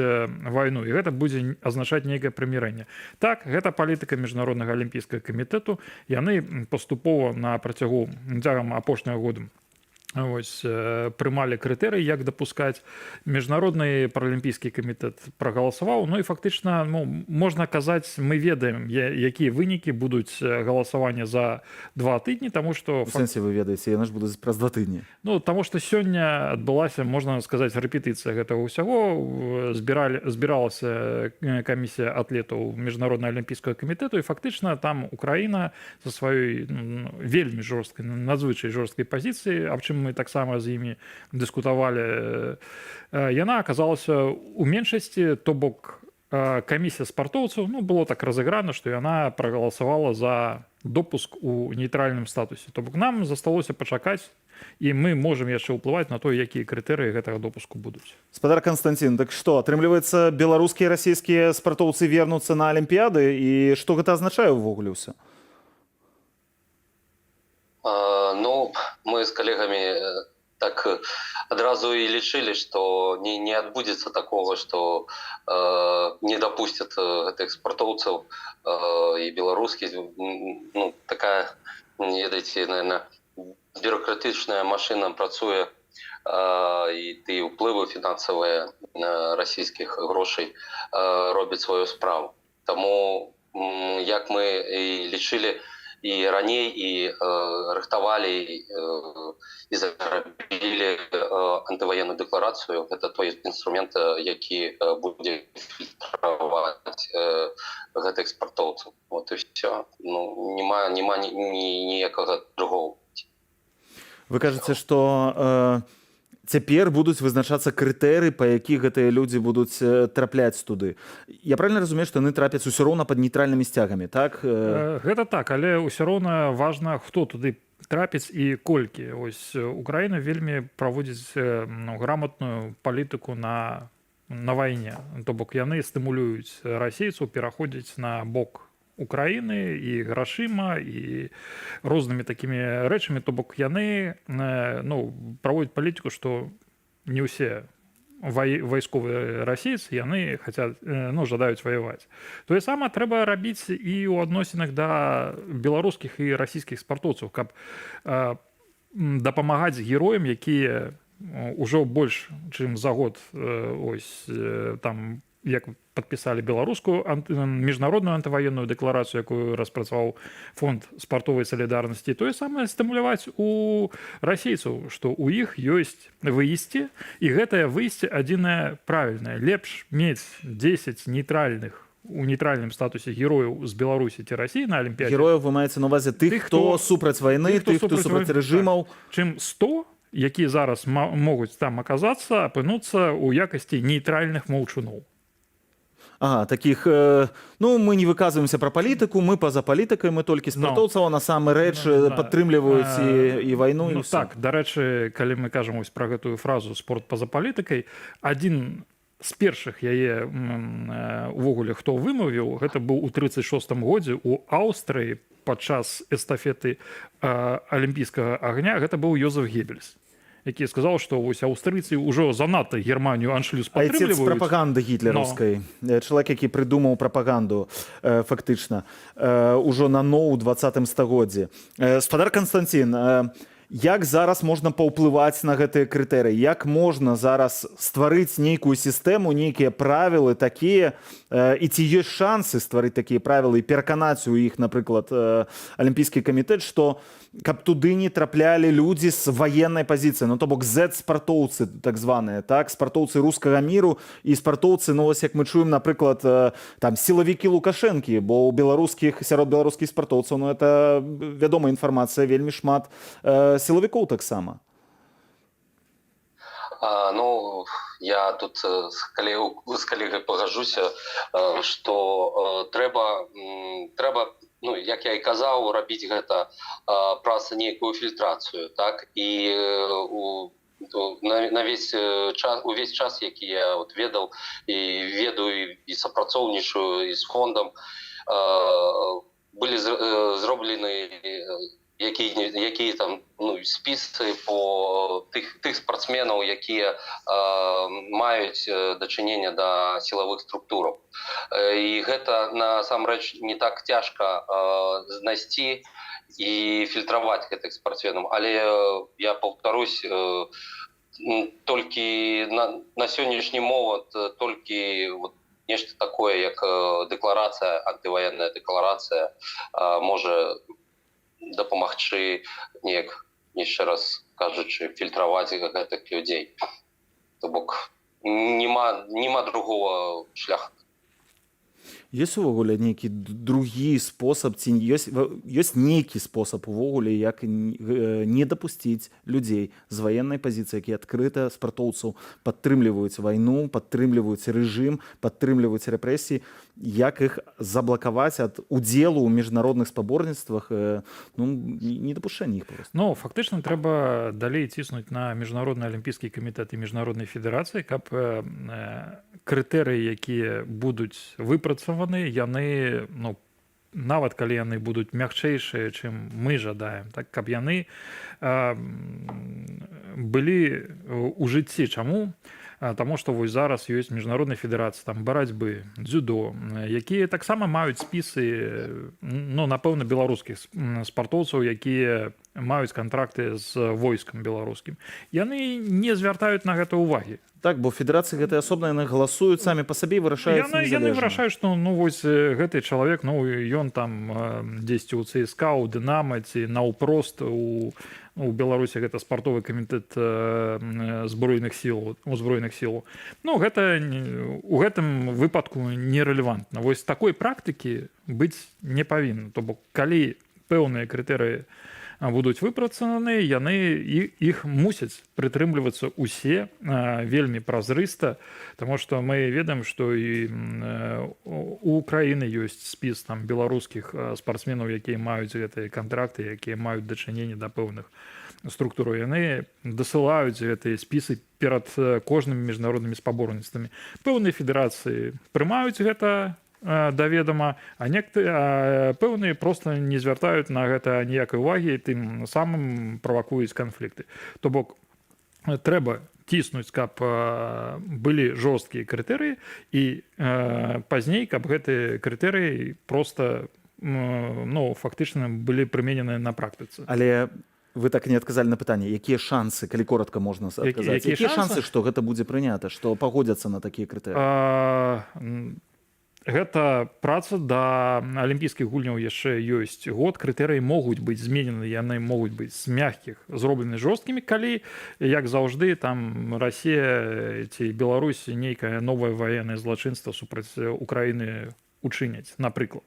вайну, і гэта будзе азначаць нейкае прымірэнне. Так, гэта палітыка міжнароднага алімпійскага камітэту. Яны паступова на працягу цягам апошняга года Вось, прымалі крытэрыі, як дапускаць. Міжнародны паралімпійскі камітэт прагаласаваў. Ну і фактычна, ну, можна казаць, мы ведаем, якія вынікі будуць галасавання за 2 тыдні, таму што... У сэнсе вы ведаеце, яны ж будуць праз 2 тыдні. Ну, таму што сёння адбылася, можна сказаць, рэпетыцыя гэтага ўсяго. Збіралася камісія атлетаў Міжнароднага алімпійскага камітэту, і фактычна там Украіна за сваёй вельмі жорсткай, надзвычай жорсткай пазіцыі, аб чым мы таксама з імі дыскутавалі, яна аказалася ў меншасці, то бок камісія спартоўцаў, ну, было так разыграна, што яна прагаласавала за допуск у нейтральным статусе. То бок нам засталося пачакаць, і мы можам яшчэ ўплываць на то, якія крытэрыі гэтага допуску будуць. Спадар Константин, так што, атрымліваецца, беларускія і расійскія спартоўцы вернуцца на алімпіяды, і што гэта азначае ўвогуле ўсё? Ну, мы с коллегами так одразу и лечили, что не отбудется такого, что не допустят этих спортовцев и белорусских. Ну, такая, видите, наверное, бюрократичная машина працує, і ті впливи фінансові російських грошей роблять свою справу. Тому, як ми і лічили и ранее, и рыхтовали, и зробили антивоенную декларацию. Это той инструмент, який буде фільтрувати гэтых спартовців. Вот и все. Ну, нема ніякого другого. Вы кажаце, што цяпер будуць вызначацца крытэрыі, па якіх гэтыя людзі будуць трапляць туды. Я правильно разумею, што яны трапяць усё роўна пад нейтральнымі сцягамі, так? Гэта так, але ўсё роўна важна, хто туды трапіць і колькі. Ось Украіна вельмі праводзіць грамотную палітыку на вайне. То бок яны стымулююць расейцаў пераходзіць на бок Украіны і грашыма, і рознымі такімі рэчамі. То бок яны праводзяць палітыку, што не ўсе вайсковыя расейцы, яны жадаюць ваяваць. Тое самае трэба рабіць і ў адносінах да беларускіх і расійскіх спартоўцаў, каб дапамагаць героям, якія ўжо больш, чым за год, ось там, як падпісалі беларускую міжнародную антываенную дэкларацыю, якую распрацаваў фонд спартовай салідарнасці. Тое самае стымуляваць у расейцаў, што ў іх ёсць выйсце, і гэтае выйсце адзінае правільнае. Лепш мець 10 нейтральных у нейтральным статусе герояў з Беларусі ці Расіі на алімпіядзе. Герояў вы маеце на увазе тых, хто супраць вайны, тых, хто супраць рэжымаў. Чым 100, якія зараз могуць там аказацца, апынуцца ў якасці нейтральных маўчуноў. Ага, таких, ну, мы не выказваемся пра палітыку, мы па-за палітыкай, мы толькі спартоўцаў, а на самы рэч падтрымліваюць і вайну, і ўсё. Так, дарэчы, калі мы кажам вось пра гэтую фразу «спорт па-за палітыкай», адзін з першых яе увогуле хто вымовіў, гэта быў у 36-м годзе у Аўстрыі падчас эстафеты алімпійскага агня, гэта быў Йозеф Геббельс, які сказаў, што вось аўстрыйцы ўжо занадта Германію аншлюз падтрымліваюць. Айцец прапаганды гітлераўскай. Чалавек, які прыдумаў прапаганду фактычна ўжо на нову 20-м стагоддзі. Спадар Константин, як зараз можна паўплываць на гэтыя крытэрыі? Як можна зараз стварыць нейкую сістэму, нейкія правілы такія, і ці ёсць шансы стварыць такія правілы і пераканаць у іх, напрыклад, алімпійскі камітэт, што каб туды не траплялі людзі з ваеннай пазіцыі, ну то бок Z-спартоўцы так званыя, так, спартоўцы рускага міру і спартоўцы, ну вось як мы чуем, напрыклад, там сілавікі Лукашэнкі, бо сярод беларускіх спартоўцаў, ну это вядомая інфармацыя, вельмі шмат сілавікоў таксама. Ну, я тут з калегай пагажуся, што трэба, ну, як я і казаў, рабіць гэта праз нейкую фільтрацыю, так, і увесь час, які я ведаў і ведаю і супрацоўнічаю з фондам, былі зроблены якія там спісы по тых спартсменаў, якія маюць дачыненне да сілавых структураў. І гэта насамрэч не так цяжка знайсці і фільтраваць гэтых спартсменаў. Але я паўтарусь, толькі на сённяшні момант толькі нешта такое, як дэкларацыя, антываенная дэкларацыя можа дапамагчы неяк, яшчэ раз кажучы, фільтраваць гэтых людзей. То бок нема другого шляху. Ёсць увогуле нейкі другі спосаб, ці ёсць нейкі спосаб увогуле, як не дапусціць людзей з ваеннай пазіцыі, якія адкрыта спартоўцаў падтрымліваюць вайну, падтрымліваюць рэжым, падтрымліваюць рэпрэсіі, як іх заблакаваць ад удзелу ў міжнародных спаборніцтвах, недапушчэння іх проста. Ну, фактычна трэба далей ціснуць на міжнародны алімпійскі камітэт і міжнароднай федэрацыі, каб крытэрыі, якія будуць выпрацаваны, яны, нават калі яны будуць мякчэйшыя, чым мы жадаем, так, каб яны былі ў жыцці. Чаму? Таму што вось зараз ёсць міжнародная федэрацыя там барацьбы, дзюдо, якія таксама маюць спісы, напэўна, беларускіх спартоўцаў, якія маюць кантракты з войскам беларускім. Яны не звяртаюць на гэта ўвагі. Так, бо федэрацыі гэтыя асобна, яны галасуюць самі па сабе і вырашаюць незалежна. Яны вырашаюць, што вось гэты чалавек, ён там дзесьці ў ЦСКА, у Дынама ці наўпрост у Беларусі гэта спартовы камітэт узброеных сілаў. Гэта у гэтым выпадку нерэлевантна. Вось такой практыкі быць не павінна. То бок, калі пэўныя крытэрыі будуць выпрацаваны, яны іх мусяць прытрымлівацца ўсе вельмі празрыста, таму што мы ведаем, што і у Украіны ёсць спіс там беларускіх спартсменаў, якія маюць гэтыя кантракты, якія маюць дачыненне да пэўных структур. Яны дасылаюць гэтыя спісы перад кожнымі міжнароднымі спаборніцтвамі. Пэўныя федэрацыі прымаюць гэта да ведама, а пэўныя проста не звяртаюць на гэта ніякай увагі, тым самым правакуюць канфлікты. То бок, трэба ціснуць, каб былі жорсткія крытэрыі і пазней, каб гэтыя крытэрыі проста фактычна былі прымененыя на практыцы. Але вы так і не адказалі на пытанне, якія шансы, калі коротка можна адказаць, якія шансы, што гэта будзе прынята, што пагодзяцца на такія крытэрыі? Гэта праца да алімпійскіх гульняў яшчэ ёсць год. Крытэрыі могуць быць зменены, яны могуць быць з мяккіх зроблены жорсткімі, калі, як заўжды, там Расія ці Беларусь нейкае новае ваеннае злачынства супраць Украіны учыняць, напрыклад.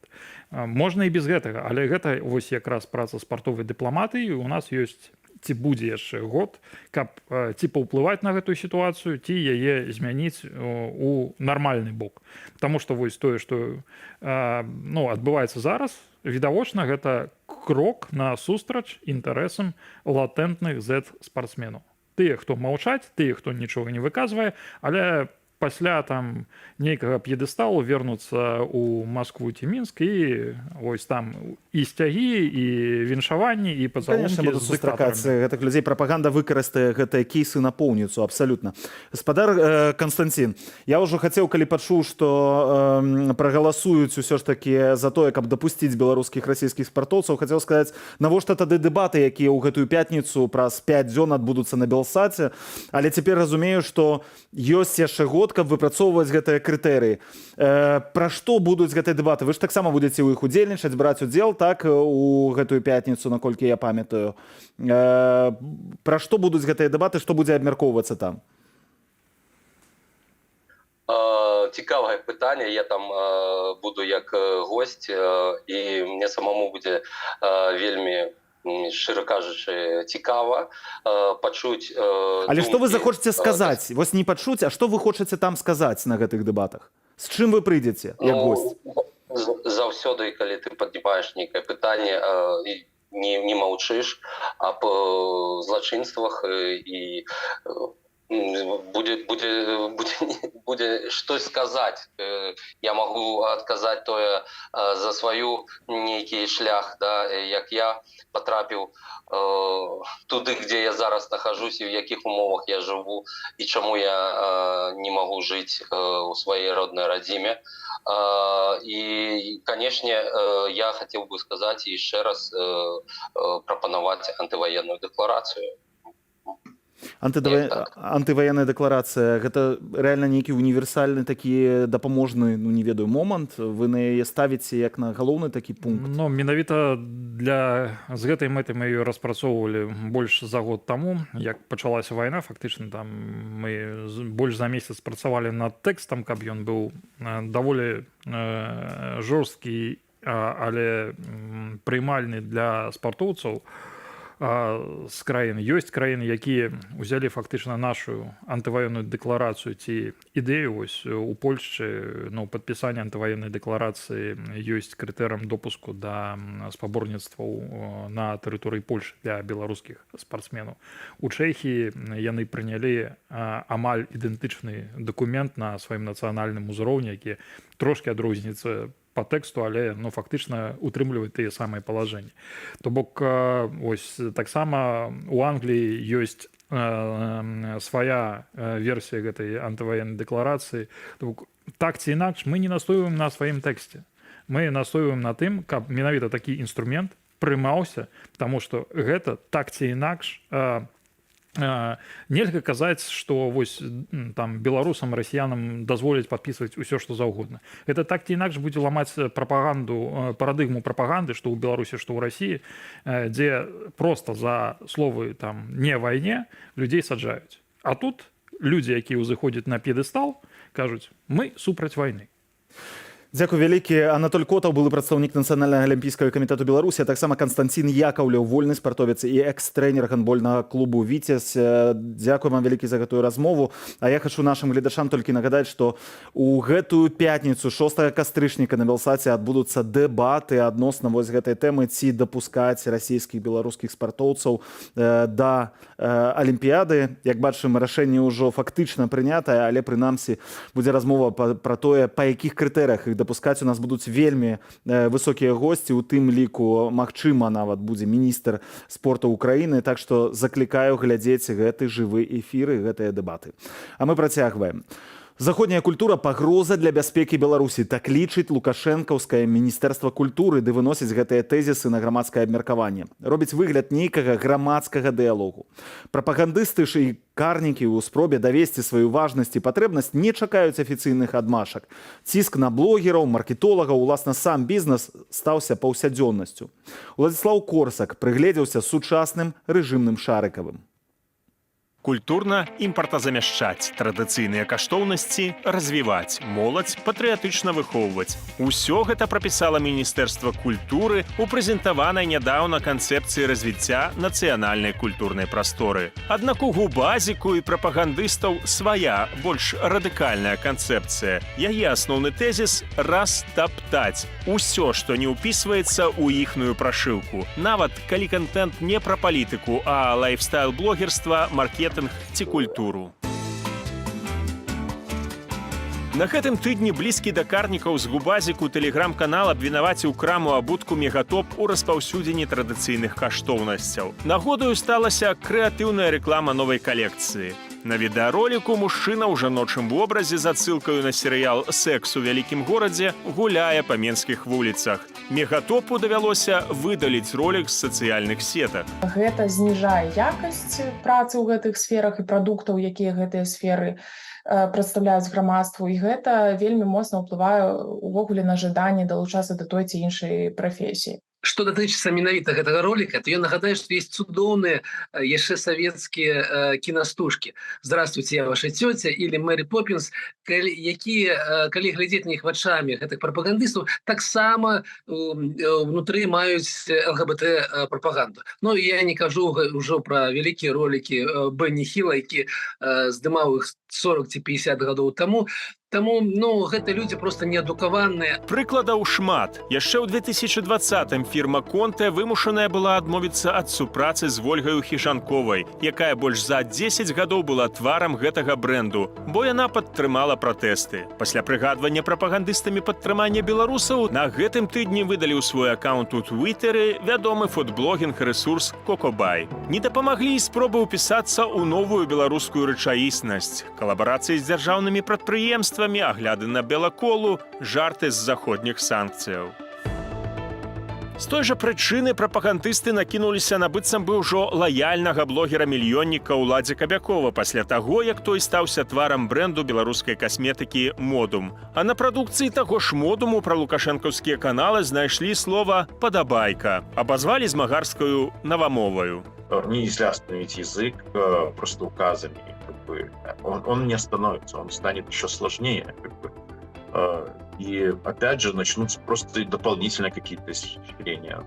Можна і без гэтага, але гэта вось якраз праца спартовай дыпламатыі. У нас ёсць ці будзе яшчэ год, каб ці паўплываць на гэтую сітуацыю, ці яе змяніць у нармальны бок. Таму што вось тое, што адбываецца зараз, відавочна, гэта крок насустрач інтарэсам латэнтных Z-спартсменаў. Тыя, хто маўчаць, тыя, хто нічога не выказвае, але пасля там нейкага п'едэсталу вернуцца ў Маскву ці Мінск і вось там і сцягі, і віншаванні, і пацалункі з дыктатарамі. Гэтых людзей прапаганда выкарыстае гэтыя кейсы напоўніцу абсалютна. Гаспадар Канстанцін, я ўжо хацеў, калі пачуў, што прагаласуюць усё ж такі за тое, каб дапусціць беларускіх расійскіх спартоўцаў, хацеў сказаць, навошта тады дэбаты, якія ў гэтую пятніцу праз 5 дзён адбудуцца на Белсаце, але цяпер разумею, што ёсць яшчэ год, каб выпрацоўваць гэтыя крытэрыі. Пра што будуць гэтыя дэбаты? Вы ж таксама будзеце ў іх удзельнічаць, браць удзел, так, у гэтую пятніцу, наколькі я памятаю. Пра што будуць гэтыя дэбаты, што будзе абмяркоўвацца там? Цікавае пытанне. Я там буду як госць, і мне самому будзе вельмі, шчыра кажучы, цікава пачуць але што вы захочаце сказаць? Вось не пачуць, а што вы хочаце там сказаць на гэтых дэбатах? З чым вы прыйдзеце як госць? Заўсёды, калі ты паднімаеш нейкае пытанне, не маўчыш аб злачынствах, і будзе штось сказаць. Я магу адказаць тое за сваю нейкі шлях, як я патрапіў туды, где я зараз нахожусь, і в якіх умовах я жыву, і чаму я не магу жыць у сваёй роднай радзіме. И, конечно, я хотел бы сказать еще раз, пропоновать антивоенную декларацию. Антываенная дэкларацыя гэта рэальна нейкі універсальны такі дапаможны, ну не ведаю, момант, вы на яе ставіце як на галоўны такі пункт? Ну, менавіта з гэтай мэтай мы ее распрацоўвалі больш за год таму, як пачалася вайна, фактычна там мы больш за месяц працавалі над тэкстам, каб ён быў даволі жорсткі, але прымальны для спартоўцаў з краін. Ёсць краіны, якія ўзялі фактычна нашу антываенную дэкларацыю ці ідэю. Вось у Польшчы падпісанне антываеннай дэкларацыі ёсць крытэрыем допуску да спаборніцтваў на тэрыторыі Польшы для беларускіх спартсменаў. У Чэхіі яны прынялі амаль ідэнтычны дакумент на сваім нацыянальным узроўні, які трошкі адрозніваецца по тэксту, але фактычна утрымлівае тыя самыя палажэнні. То бок ось таксама у Англіі ёсць свая версія гэтай антываеннай дэкларацыі. Так ці інакш мы не настойваем на сваім тэксце. Мы настойваем на тым, каб менавіта такі інструмент прымаўся, таму што гэта так ці інакш нельга казаць, што вось там беларусам, расіянам дазволяць падпісваць усё, што заўгодна. Гэта так ці інакш будзе ламаць прапаганду, парадыгму прапаганды, што ў Беларусі, што ў Расіі, дзе проста за словы там не вайне людзей саджаюць. А тут людзі, якія ўзыходзяць на п'едэстал, кажуць: мы супраць вайны. Дзякуй вялікі. Анатоль Котаў, былы прадстаўнік Нацыянальнага алімпійскага камітэту Беларусі, а таксама Канстанцін Якаўлеў, вольны спартовец і экс-трэнер гандбольнага клубу «Віцязь». Дзякуй вам вялікі за гэтую размову. А я хачу нашым гледачам толькі нагадаць, што у гэтую пятніцу 6 кастрычніка на Белсаце адбудуцца дэбаты адносна вось гэтай тэмы, ці дапускаць расійскіх беларускіх спартоўцаў да алімпіяды. Як бачым, рашэнне ўжо фактычна прынятае, але прынамсі будзе размова пра тое, па якіх крытэрыях іх дапускаць. У нас будуць вельмі высокія госці, у тым ліку, магчыма, нават будзе міністр спорту Украіны, так што заклікаю глядзець гэты жывы эфір і гэтыя дэбаты. А мы працягваем. Заходняя культура – пагроза для бяспекі Беларусі. Так лічыць лукашэнкаўскае міністэрства культуры, ды выносіць гэтыя тэзісы на грамадскае абмеркаванне. Робіць выгляд нейкага грамадскага дыялогу. Прапагандысты ж і карнікі ў спробе давесці сваю важнасць і патрэбнасць не чакаюць афіцыйных адмашак. Ціск на блогераў, маркетолагаў, уласна сам бізнес стаўся паўсядзённасцю. Уладзіслаў Корсак прыгледзеўся сучасным рэжымным Шарыкавым. Культурна імпартазамяшчаць, традыцыйныя каштоўнасці развіваць, моладзь патрыятычна выхоўваць. Усё гэта прапісала Міністэрства культуры ў прэзентаванай нядаўна канцэпцыі развіцця нацыянальнай культурнай прасторы. Аднак у губазіку і прапагандыстаў свая, больш радыкальная канцэпцыя. Яе асноўны тэзіс – растаптаць усё, што не ўпісваецца ў іхную прашыўку. Нават калі кантэнт не пра палітыку, а лайфстайл-блогерства, маркетинг ці культуру. На гэтым тыдні блізкі да карнікаў з губазіку тэлеграм-канал абвінаваціў краму абутку «Мегатоп» у распаўсюдзенні традыцыйных каштоўнасцяў. Нагодаю сталася крэатыўная рэклама новай калекцыі. На відэароліку мужчына ў жаночым вобразе з адсылкаю на серыял «Секс у вялікім горадзе» гуляе па менскіх вуліцах. Мегатопу давялося выдаліць ролік з сацыяльных сетак. Гэта зніжае якасць працы ў гэтых сферах і прадуктаў, якія гэтыя сферы прадстаўляюць грамадству, і гэта вельмі моцна ўплывае увогуле на жаданне далучацца да той ці іншай прафесіі. Што датычыцца менавіта гэтага роліка, то ён нагадае, што ёсць цудоўныя яшчэ савецкія кінастужкі. «Здравствуйте, я ваша цёця» или «Мэри Поппинс», якія, калі глядзець на іх вачамі гэтых прапагандыстаў, таксама внутры маюць ЛГБТ-прапаганду. Ну, я не кажу ўжо пра вялікія ролікі Бенні Хіла, які здымаў іх 40 ці 50 гадоў таму. Таму, гэта людзі проста неадукаваныя. Прыкладаў шмат. Яшчэ ў 2020-м фірма «Конте» вымушаная была адмовіцца ад супрацы з Вольгаю Хішанковай, якая больш за 10 гадоў была тварам гэтага брэнду, бо яна падтрымала пратэсты. Пасля прыгадвання прапагандыстамі падтрымання беларусаў на гэтым тыдні выдалі ў свой акаунт у Твітэры вядомы фудблогінг-рэсурс «Кокобай». Не дапамаглі і спробы ўпісацца ў новую беларускую рэчаіснасць, калабарацыі з дзяржаўнымі прадпрыемствамі, падабенствамі, агляды на белаколу, жарты з заходніх санкцыяў. З той жа прычыны прапагандысты накінуліся на быццам бы ўжо лаяльнага блогера-мільённіка Уладзе Кабякова пасля таго, як той стаўся тварам брэнду беларускай касметыкі «Модум». А на прадукцыі таго ж «Модуму» пра лукашэнкаўскія каналы знайшлі слова «падабайка», абазвалі змагарскую навамоваю. Нельзя остановить язык просто указами. Он не остановится, он станет еще сложнее. И опять же начнутся просто дополнительные какие-то исчисления.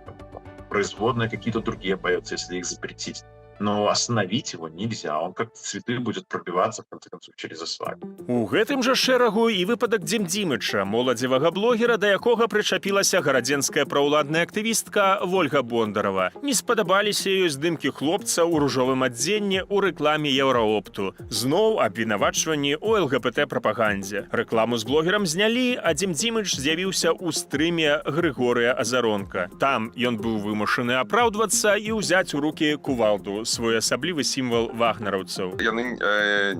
Производные какие-то другие появятся, если их запретить. Но остановить его нельзя. Он как цветы будет пробиваться, в конце концов, через асфальт. У гэтым жа шэрагу і выпадак Дзімдзімыча, моладзевага блогера, да якога прычапілася гарадзенская праўладная актывістка Вольга Бондарова. Не спадабаліся ёй здымкі хлопца ў ружовым адзенні ў рэкламе Еўраопту. Зноў абвінавачванні ў ЛГБТ-прапагандзе. Рэкламу з блогерам знялі, а Дзімдзімыч з'явіўся ў стрыме Грыгорыя Азаронка. Там ён быў вымушаны апраўдвацца і ўзяць у рукі кувалду, своеасаблівы сімвал вагнераўцаў. Яны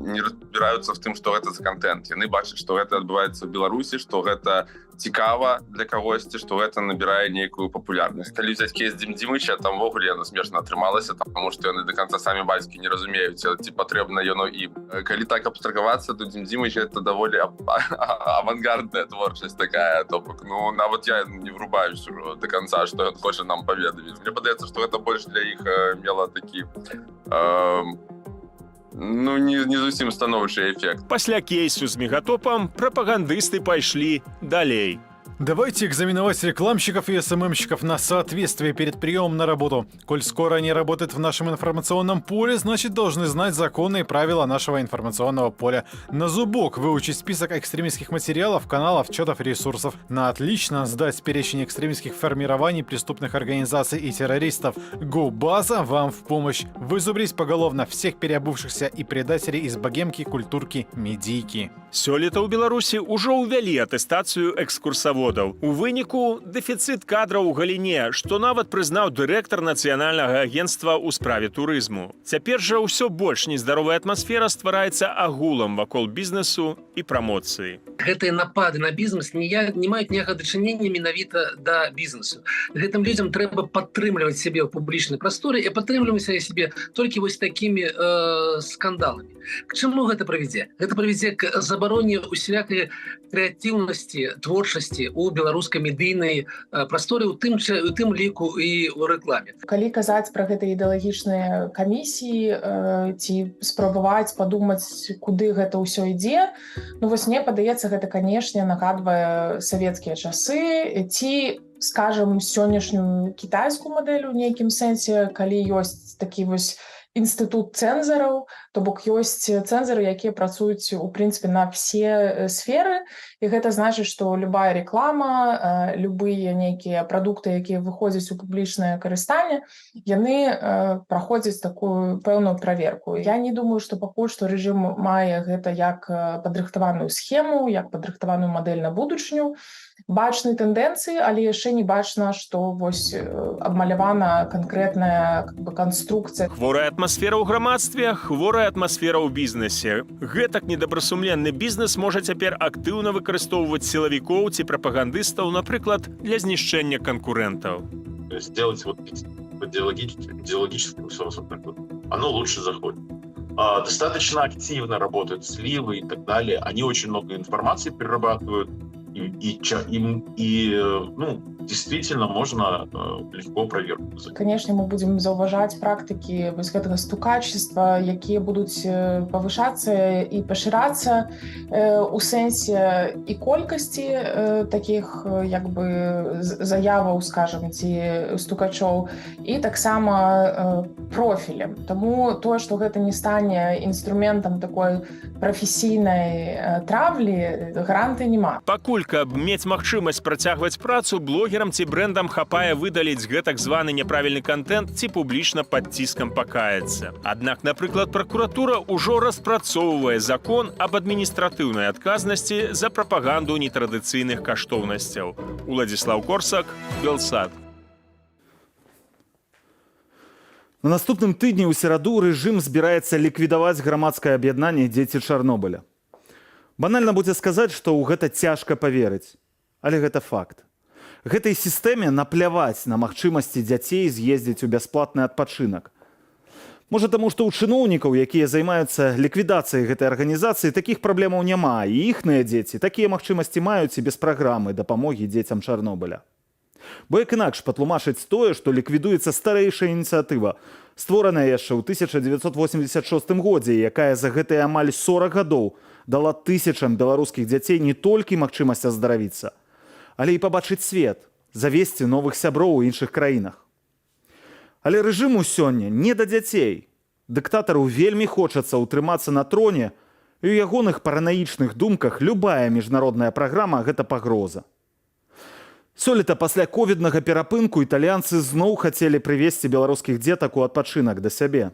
не разбіраюцца в тым, што гэта за контент. Яны бачаць, што гэта адбываецца ў Беларусі, што гэта цікава для кагосьці, што гэта набірае нейкую папулярнасць. Калі взяць кейс Дзімдзімыча, там ввогуле яно смешна атрымалася, таму што яны да канца самі бацькі не разумеюць, ці патрэбна яно ім. Калі так абстрагавацца, то Дзімдзімыч гэта даволі авангардная творчасць такая. То бок, ну, нават я не врубаюсь до конца, што ён хоча нам паведаміць. Мне падаецца, што гэта больш для іх мела такі ну, не зусім становчы эфект. Пасля кейсу з мегатопам прапагандысты пайшлі далей. Давайте экзаменовать рекламщиков и СММщиков на соответствие перед приемом на работу. Коль скоро они работают в нашем информационном поле, значит, должны знать законы и правила нашего информационного поля. На зубок выучить список экстремистских материалов, каналов, чатов и ресурсов. На отлично сдать перечень экстремистских формирований, преступных организаций и террористов. Го-база вам в помощь. Вызубрить поголовно всех переобувшихся и предателей из богемки, культурки, медийки. Сёлета ў Беларусі ўжо ўвялі атэстацыю экскурсаводаў. У выніку дэфіцыт кадраў у галіне, што нават прызнаў дырэктар нацыянальнага агенцтва ў справе турызму. Цяпер жа ўсё больш нездаровая атмасфера ствараецца агулам вакол бізнесу і прамоцыі. Гэтыя напады на бізнес не маюць ніякага дачынення менавіта да бізнесу. Гэтым людзям трэба падтрымліваць сябе ў публічнай прасторы і падтрымліваць сябе толькі вось такімі скандаламі. К чаму гэта прывядзе? Гэта прывядзе к забароне усялякай крэатыўнасці, творчасці у беларускай медыйнай прасторе, у тым ліку і ў рэкламе. Калі казаць пра гэтыя ідэалагічныя камісіі ці спрабаваць падумаць, куды гэта ўсё ідзе, ну вось мне падаецца, гэта, канешне, нагадвае савецкія часы ці, скажам, сённяшнюю кітайскую мадэль у нейкім сэнсе, калі ёсць такі вось інстытут цэнзараў, то бок ёсць цэнзары, якія працуюць у прынцыпе на все сферы, і гэта значыць, што любая реклама, любыя нейкія прадукты, якія выходзяць у публічнае карыстанне, яны праходзяць такую пэўную праверку. Я не думаю, што пакуль што рэжым мае гэта як падрыхтаваную схему, як падрыхтаваную мадэль на будучыню. Бачны тэндэнцыі, але яшчэ не бачна, што вось абмалявана канкрэтная канструкцыя. Хворая атмасфера ў грамадстве, хворая атмасфера ў бізнесе. Гэтак недобрасумленны бізнес можа цяпер актыўна выкарыстоўваць сілавікоў ці прапагандыстаў, напрыклад, для знішчэння канкурентаў. Сделать вот идеологическое сообщество, оно лучше заходит. Достаточно активно работают сливы и так далее. Они очень много информации перерабатывают. Ну, действительно можно легко провернуться. Конечно, мы будем заўважаць практыкі вось гэтага стукачества, якія будуць павышацца і пашырацца у сэнсе і колькасці такіх як бы заяваў, скажем, ці стукачоў, і таксама профілем. Таму тое, што гэта не стане інструментам такой прафесійнай травлі, гарантыі няма. Пакуль, каб мець магчымасць працягваць працу, блогерам ці брэндам хапае выдаліць гэтак званы няправільны кантэнт ці публічна пад ціскам пакаяцца. Аднак, напрыклад, пракуратура ўжо распрацоўвае закон аб адміністратыўнай адказнасці за прапаганду нетрадыцыйных каштоўнасцяў. Уладзіслаў Корсак, Белсад. На наступным тыдні ў сераду рэжым збіраецца ліквідаваць грамадскае аб'яднанне «Дзеці Чарнобыля». Банальна будзе сказаць, што ў гэта цяжка паверыць. Але гэта факт. Гэтай сістэме напляваць на магчымасці дзяцей з'ездзіць у бясплатны адпачынак. Можа, таму, што ў чыноўнікаў, якія займаюцца ліквідацыяй гэтай арганізацыі, такіх праблемаў няма, і іхныя дзеці такія магчымасці маюць і без праграмы дапамогі дзецям Чарнобыля. Бо як інакш патлумачыць тое, што ліквідуецца старэйшая ініцыятыва, створаная яшчэ ў 1986 годзе, якая за гэтыя амаль 40 гадоў дала тысячам беларускіх дзяцей не толькі магчымасць аздаравіцца, але і пабачыць свет, завесці новых сяброў у іншых краінах. Але рэжыму сёння не да дзяцей. Дыктатару вельмі хочацца ўтрымацца на троне, і ў ягоных паранаічных думках любая міжнародная праграма – гэта пагроза. Сёлета пасля ковіднага перапынку італьянцы зноў хацелі прывесці беларускіх дзетак у адпачынак да сябе.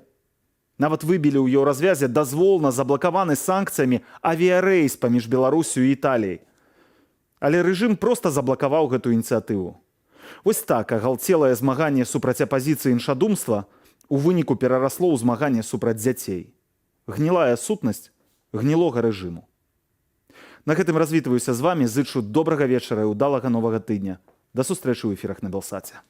Нават выбілі ў еўразвязе дазвол на заблакаваны санкцыямі авіярэйс паміж Беларусю і Італіяй. Але рэжым проста заблакаваў гэту ініцыятыву. Вось так агалцелае змаганне супраць апазіцыі іншадумства у выніку перарасло ў змаганне супраць дзяцей. Гнілая сутнасць гнілога рэжыму. На гэтым развітваюся з вамі, зычу добрага вечара і ўдалага новага тыдня. Да сустрэчы ў эфірах на Белсаце.